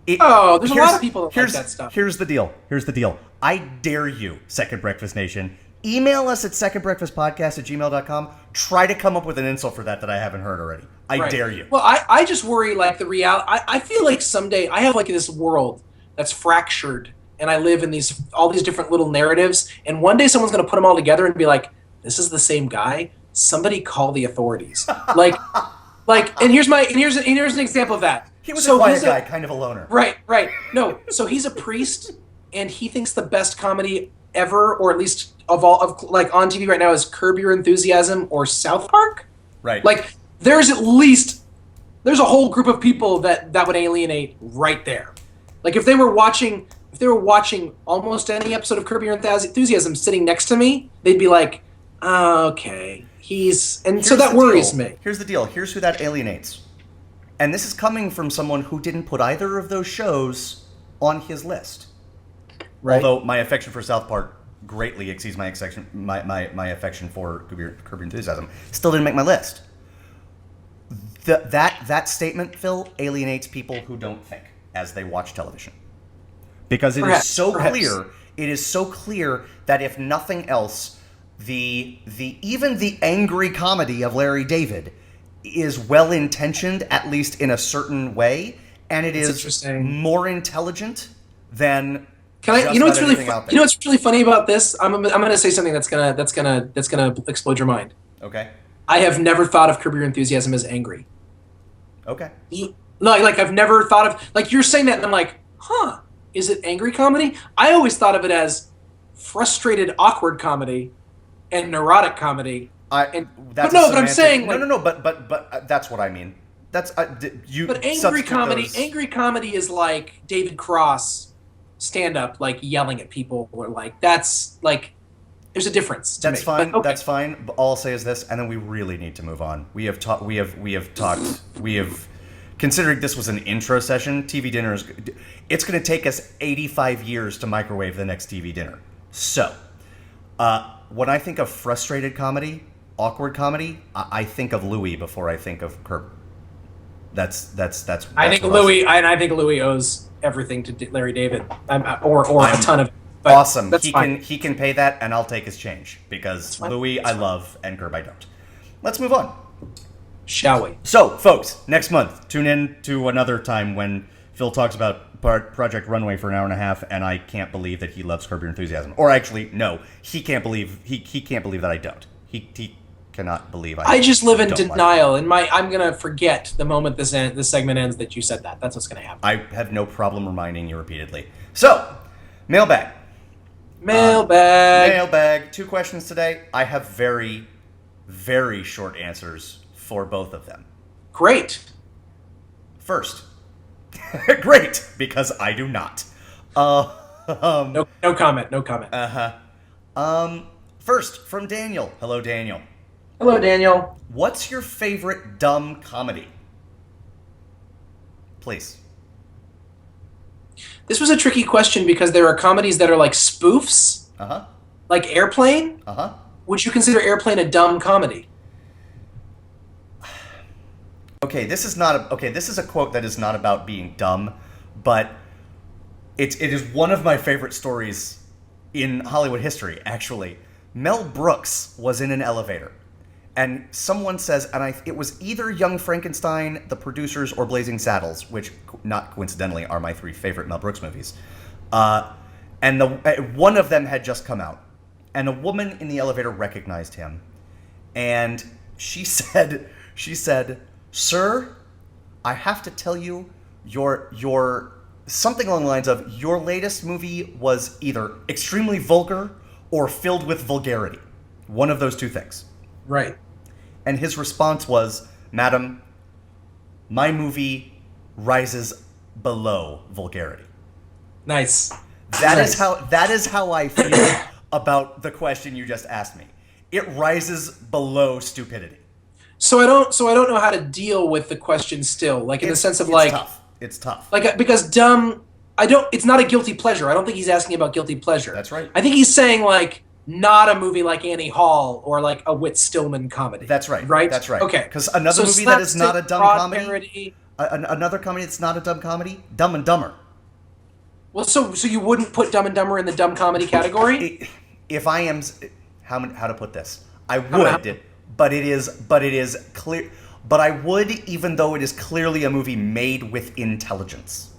There's a lot of people that like that stuff. Here's the deal. I dare you, Second Breakfast Nation, email us at secondbreakfastpodcast@gmail.com. Try to come up with an insult for that I haven't heard already. I dare you. Well, I just worry, like, the reality. I feel like someday I have, like, this world that's fractured, and I live in all these different little narratives, and one day someone's going to put them all together and be like, this is the same guy? Somebody call the authorities. and here's an example of that. He was a quiet guy, kind of a loner. Right. No, so he's a priest, and he thinks the best comedy ever, or at least on TV right now, is Curb Your Enthusiasm or South Park. Right. Like, there's a whole group of people that would alienate right there. Like, if they were watching almost any episode of Curb Your Enthusiasm sitting next to me, they'd be like, oh, okay, so that worries me. Here's the deal. Here's who that alienates. And this is coming from someone who didn't put either of those shows on his list. Right. Although my affection for South Park greatly exceeds my affection for Curb Your Enthusiasm, still didn't make my list. That statement, Phil, alienates people who don't think as they watch television. Because it is so clear. It is so clear that if nothing else, even the angry comedy of Larry David is well intentioned, at least in a certain way, and it is more intelligent than. You know what's really funny about this? I'm gonna say something that's gonna explode your mind. Okay. I have never thought of Curb Your Enthusiasm as angry. Okay. Like I've never thought of, like, you're saying that and I'm like, huh, is it angry comedy? I always thought of it as frustrated, awkward comedy and neurotic comedy. But I'm saying, like, but that's what I mean. That's you. But angry comedy is like David Cross stand up, like yelling at people, or like that's like. There's a difference. That's fine. Okay. That's fine. But all I'll say is this, and then we really need to move on. We have considering this was an intro session. TV dinner is. It's going to take us 85 years to microwave the next TV dinner. So, when I think of frustrated comedy, awkward comedy, I think of Louis before I think of Curb. That's I think Louis owes everything to Larry David, or a ton of. But awesome. That's fine. He can pay that, and I'll take his change because Louis I love and Curb I don't. Let's move on. Shall we? So, folks, next month, tune in to another time when Phil talks about Project Runway for an hour and a half, and I can't believe that he loves Curb Your Enthusiasm. Or actually, no, he can't believe he can't believe that I don't. He cannot believe I just live in don't denial, like and I'm gonna forget the moment this segment ends that you said that. That's what's gonna happen. I have no problem reminding you repeatedly. So, mailbag. Mailbag. 2 questions today. I have very, very short answers for both of them. Great. First, great, because I do not. No comment. No comment. First, from Daniel. Hello, Daniel. Hello, Daniel. What's your favorite dumb comedy? Please. This was a tricky question because there are comedies that are like spoofs. Like Airplane. Would you consider Airplane a dumb comedy? Okay, this is a quote that is not about being dumb, but it is one of my favorite stories in Hollywood history, actually. Mel Brooks was in an elevator, and someone says, it was either Young Frankenstein, The Producers, or Blazing Saddles, which, not coincidentally, are my 3 favorite Mel Brooks movies. And one of them had just come out, and a woman in the elevator recognized him, and she said, "Sir, I have to tell you, your something along the lines of, your latest movie was either extremely vulgar or filled with vulgarity. One of those 2 things." Right. And his response was, "Madam, my movie rises below vulgarity." Nice. That is how I feel about the question you just asked me. It rises below stupidity. So I don't know how to deal with the question still, like in the sense of like tough. It's tough. Like because dumb, it's not a guilty pleasure. I don't think he's asking about guilty pleasure. That's right. I think he's saying like not a movie like Annie Hall or like a Whit Stillman comedy. That's right. Right? That's right. Okay. Because another movie that is not a dumb comedy. Another comedy that's not a dumb comedy, Dumb and Dumber. Well, so you wouldn't put Dumb and Dumber in the dumb comedy category? If I am, how to put this? I would, but it is clear. But I would, even though it is clearly a movie made with intelligence.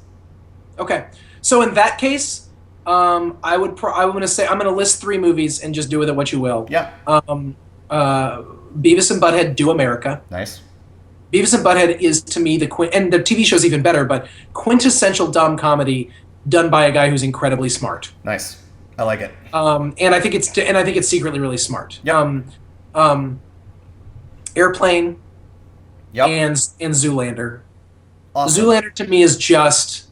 Okay. So in that case, I'm going to list 3 movies and just do with it what you will. Yeah. Beavis and Butthead Do America. Nice. Beavis and Butthead is to me and the TV show's even better, but quintessential dumb comedy done by a guy who's incredibly smart. Nice. I like it. And I think it's secretly really smart. Yep. Airplane. Yep. And Zoolander. Awesome. Zoolander to me is just,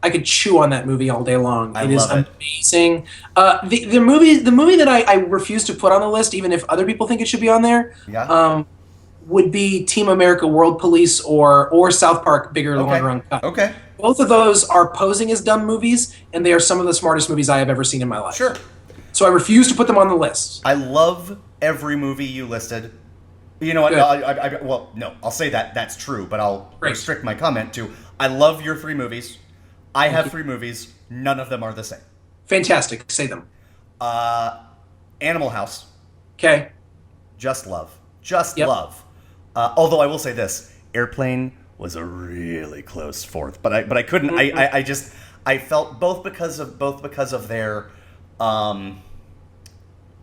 I could chew on that movie all day long. It is amazing. The movie that I refuse to put on the list, even if other people think it should be on there, would be Team America World Police or South Park Bigger, Longer, Uncut. Okay. Both of those are posing as dumb movies, and they are some of the smartest movies I have ever seen in my life. Sure. So I refuse to put them on the list. I love every movie you listed. You know what? I'll say that that's true, but I'll restrict my comment to, I love your 3 movies. I have 3 movies. None of them are the same. Fantastic. Say them. Animal House. Okay. Just love. Love. Although I will say this, Airplane was a really close 4th, but I couldn't. I felt both because of their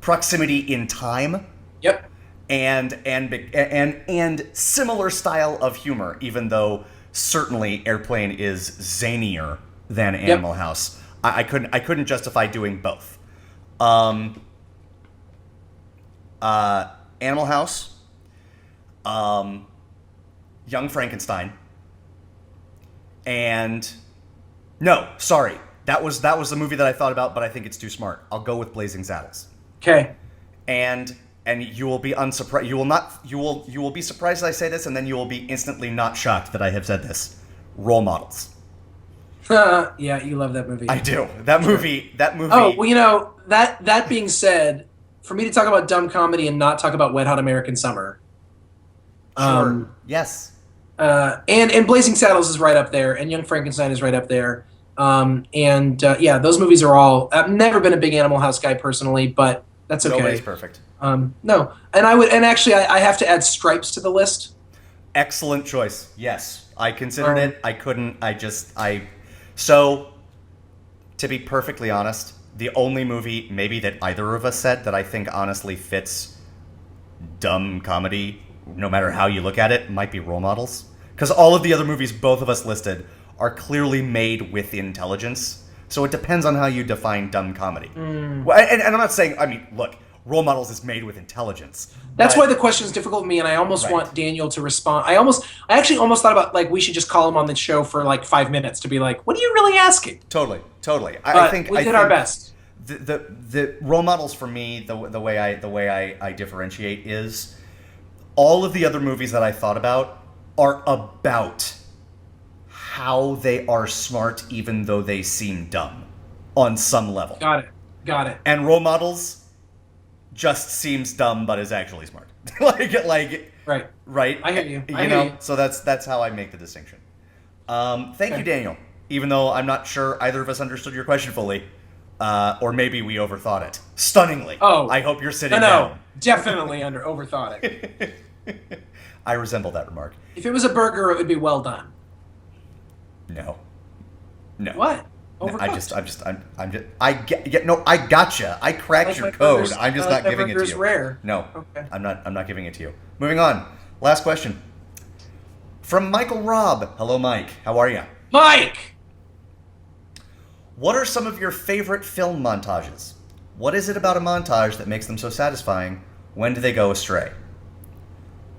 proximity in time. Yep. And similar style of humor, even though certainly Airplane is zanier than Animal House. I couldn't justify doing both. Animal House, Young Frankenstein, and that was the movie that I thought about, but I think it's too smart. I'll go with Blazing Saddles. Okay. And you will be unsurprised. You will be surprised that I say this, and then you will be instantly not shocked that I have said this. Role Models. Yeah, you love that movie. I do. That movie. Oh, well, that being said, for me to talk about dumb comedy and not talk about Wet Hot American Summer. Sure. Yes. And Blazing Saddles is right up there, and Young Frankenstein is right up there. Yeah, those movies are all. I've never been a big Animal House guy personally, but that's okay. Nobody's perfect. No, and I have to add Stripes to the list. Excellent choice. Yes, I considered it. I couldn't. So, to be perfectly honest, the only movie maybe that either of us said that I think honestly fits dumb comedy, no matter how you look at it, might be Role Models. Because all of the other movies both of us listed are clearly made with intelligence. So it depends on how you define dumb comedy. Well, and I'm not saying, I mean, look, Role Models is made with intelligence. That's why the question is difficult for me, and I almost want Daniel to respond. I actually almost thought about, like, we should just call him on the show for, like, 5 minutes to be like, what are you really asking? Totally. I think we did our best. The Role Models for me, the way I differentiate is all of the other movies that I thought about are about how they are smart even though they seem dumb on some level. Got it. And Role Models just seems dumb but is actually smart. Right. I hear you. You know, so that's how I make the distinction. Thank you, Daniel. Even though I'm not sure either of us understood your question fully, or maybe we overthought it. Stunningly. Oh, I hope you're sitting down. No, definitely overthought it. I resemble that remark. If it was a burger, it would be well done. No. What? I gotcha. I cracked your code. I'm just not giving it to you. Rare. No. Okay. I'm not giving it to you. Moving on. Last question. From Michael Robb. Hello, Mike. How are you? Mike! What are some of your favorite film montages? What is it about a montage that makes them so satisfying? When do they go astray?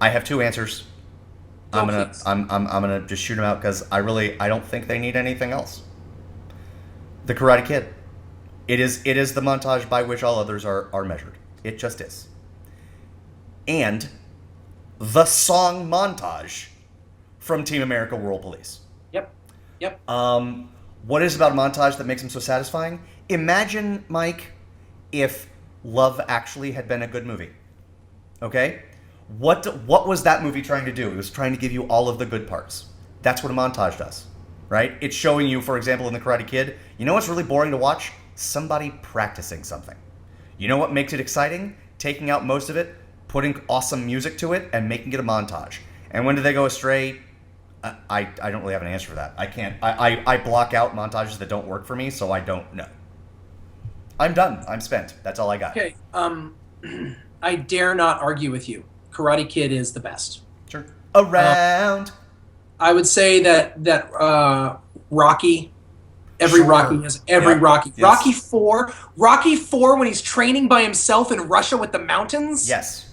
I have two answers. I'm gonna just shoot them out because I don't think they need anything else. The Karate Kid. It is the montage by which all others are measured. It just is. And the song montage from Team America World Police. Yep. What is it about a montage that makes them so satisfying? Imagine, Mike, if Love Actually had been a good movie. Okay? What was that movie trying to do? It was trying to give you all of the good parts. That's what a montage does, right? It's showing you, for example, in The Karate Kid, you know what's really boring to watch? Somebody practicing something. You know what makes it exciting? Taking out most of it, putting awesome music to it, and making it a montage. And when do they go astray? I don't really have an answer for that. I can't. I block out montages that don't work for me, so I don't know. I'm done. I'm spent. That's all I got. Okay. I dare not argue with you. Karate Kid is the best. Sure. Around. I would say that Rocky. Every Sure. Rocky has Rocky. Yes. Rocky 4 when he's training by himself in Russia with the mountains. Yes.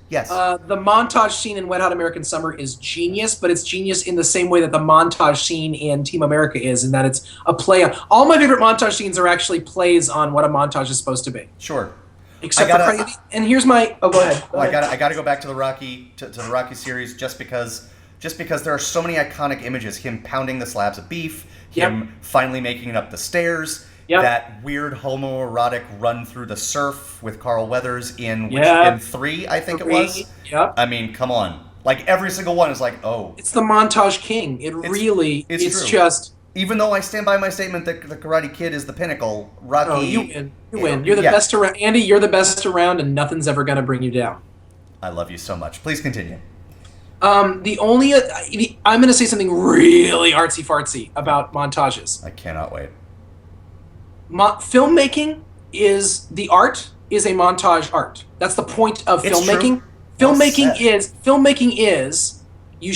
The montage scene in Wet Hot American Summer is genius, but it's genius in the same way that the montage scene in Team America is, in that it's a play on. All my favorite montage scenes are actually plays on what a montage is supposed to be. Sure. Except for and here's my. Oh, go ahead. I gotta go back to the Rocky to the Rocky series just because there are so many iconic images. Him pounding the slabs of beef. Him finally making it up the stairs. Yep. That weird homoerotic run through the surf with Carl Weathers in 3, I think it was. Yep. I mean, come on. Like, every single one is like, oh. It's the montage king. It's true. just... Even though I stand by my statement that the Karate Kid is the pinnacle, Rocky... Oh, you win. You win. You're the best around. Andy, you're the best around, and nothing's ever going to bring you down. I love you so much. Please continue. I'm going to say something really artsy-fartsy about montages. I cannot wait. Filmmaking is a montage art. That's the point of filmmaking. Filmmaking is you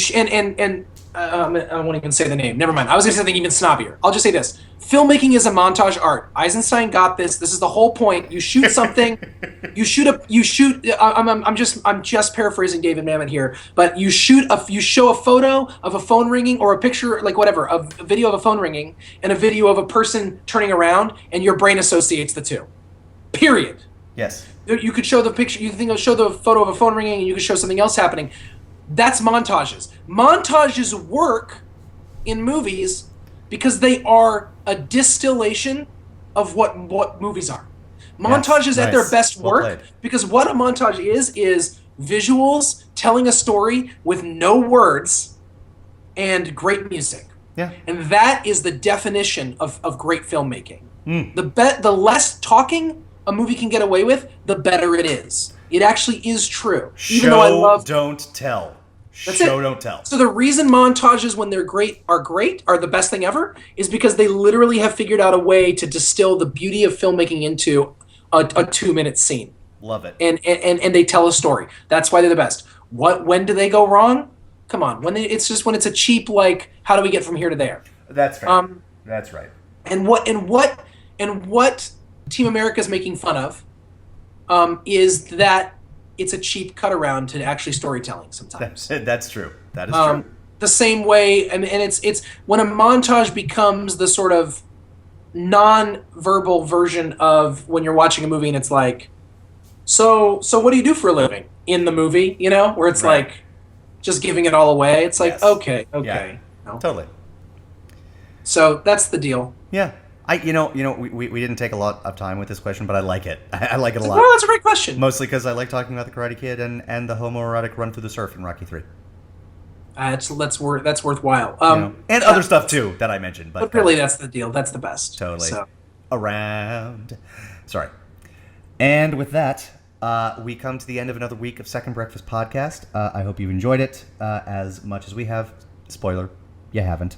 I won't even say the name. Never mind. I was going to say something even snobbier. I'll just say this. Filmmaking is a montage art. Eisenstein got this. This is the whole point. You shoot something. I'm just paraphrasing David Mamet here, but you show a photo of a phone ringing or a picture, like whatever, a video of a phone ringing and a video of a person turning around, and your brain associates the two. Period. Yes. You could show the picture. You can show the photo of a phone ringing, and you could show something else happening. That's montages. Montages work in movies because they are a distillation of what movies are. Montages at their nice. best Well work played. because what a montage is visuals telling a story with no words and great music. Yeah. And that is the definition of great filmmaking. Mm. The less talking a movie can get away with, the better it is. It actually is true. Even though I love don't tell. That's Show, it. don't tell. So the reason montages, when they're great, are the best thing ever, is because they literally have figured out a way to distill the beauty of filmmaking into a 2-minute scene. Love it. And they tell a story. That's why they're the best. When do they go wrong? Come on. It's a cheap, like, how do we get from here to there? That's fair. That's right. And what Team America is making fun of is that it's a cheap cut around to actually storytelling sometimes. That's true. That is true. The same way, and it's when a montage becomes the sort of non-verbal version of when you're watching a movie and it's like, so what do you do for a living in the movie? You know, where it's Right. like just giving it all away. It's like, Yes. okay. Yeah. No. Totally. So that's the deal. Yeah. We didn't take a lot of time with this question, but I like it. I like it a lot. Well, that's a great question. Mostly because I like talking about the Karate Kid and the homoerotic run through the surf in Rocky 3. That's worthwhile. And other stuff too that I mentioned. But really, that's the deal. That's the best. Totally. So. Around. Sorry. And with that, we come to the end of another week of Second Breakfast Podcast. I hope you've enjoyed it as much as we have. Spoiler, you haven't.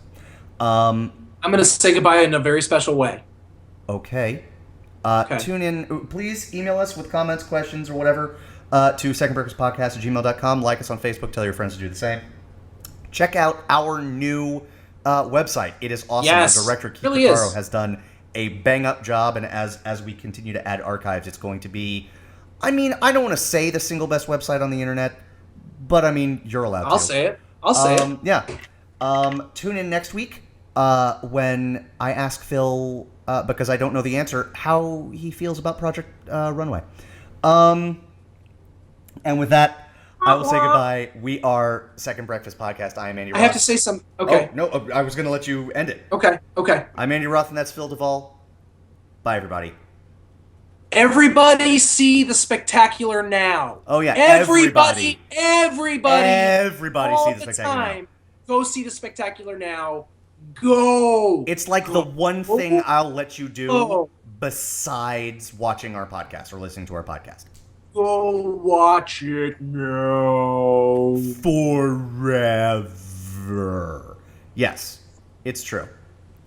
I'm going to say goodbye in a very special way. Okay. Okay. Tune in. Please email us with comments, questions, or whatever to secondbreakfastpodcast@gmail.com. Like us on Facebook. Tell your friends to do the same. Check out our new website. It is awesome. Yes, Our director, Keith really Picaro, is. has done a bang-up job, and as we continue to add archives, it's going to be... I mean, I don't want to say the single best website on the internet, but I mean, you're allowed to. I'll say it. Yeah. Tune in next week when I ask Phil, because I don't know the answer, how he feels about Project Runway. And with that, I will say goodbye. We are Second Breakfast Podcast. I am Andy Roth. I have to say some. Okay. Oh, no, I was going to let you end it. Okay. I'm Andy Roth, and that's Phil Duvall. Bye, everybody. Everybody see The Spectacular now. Oh, yeah. Everybody see all The Spectacular now. time. Go see The Spectacular now. Go. It's like the one thing I'll let you do Oh. besides watching our podcast or listening to our podcast. Go watch it now. Forever. Yes, it's true.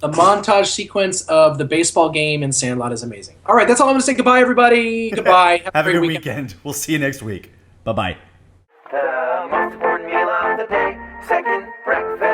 The montage sequence of the baseball game in Sandlot is amazing. All right, that's all I'm going to say. Goodbye, everybody. Goodbye. Have a good weekend. We'll see you next week. Bye-bye. The most important meal of the day, second breakfast.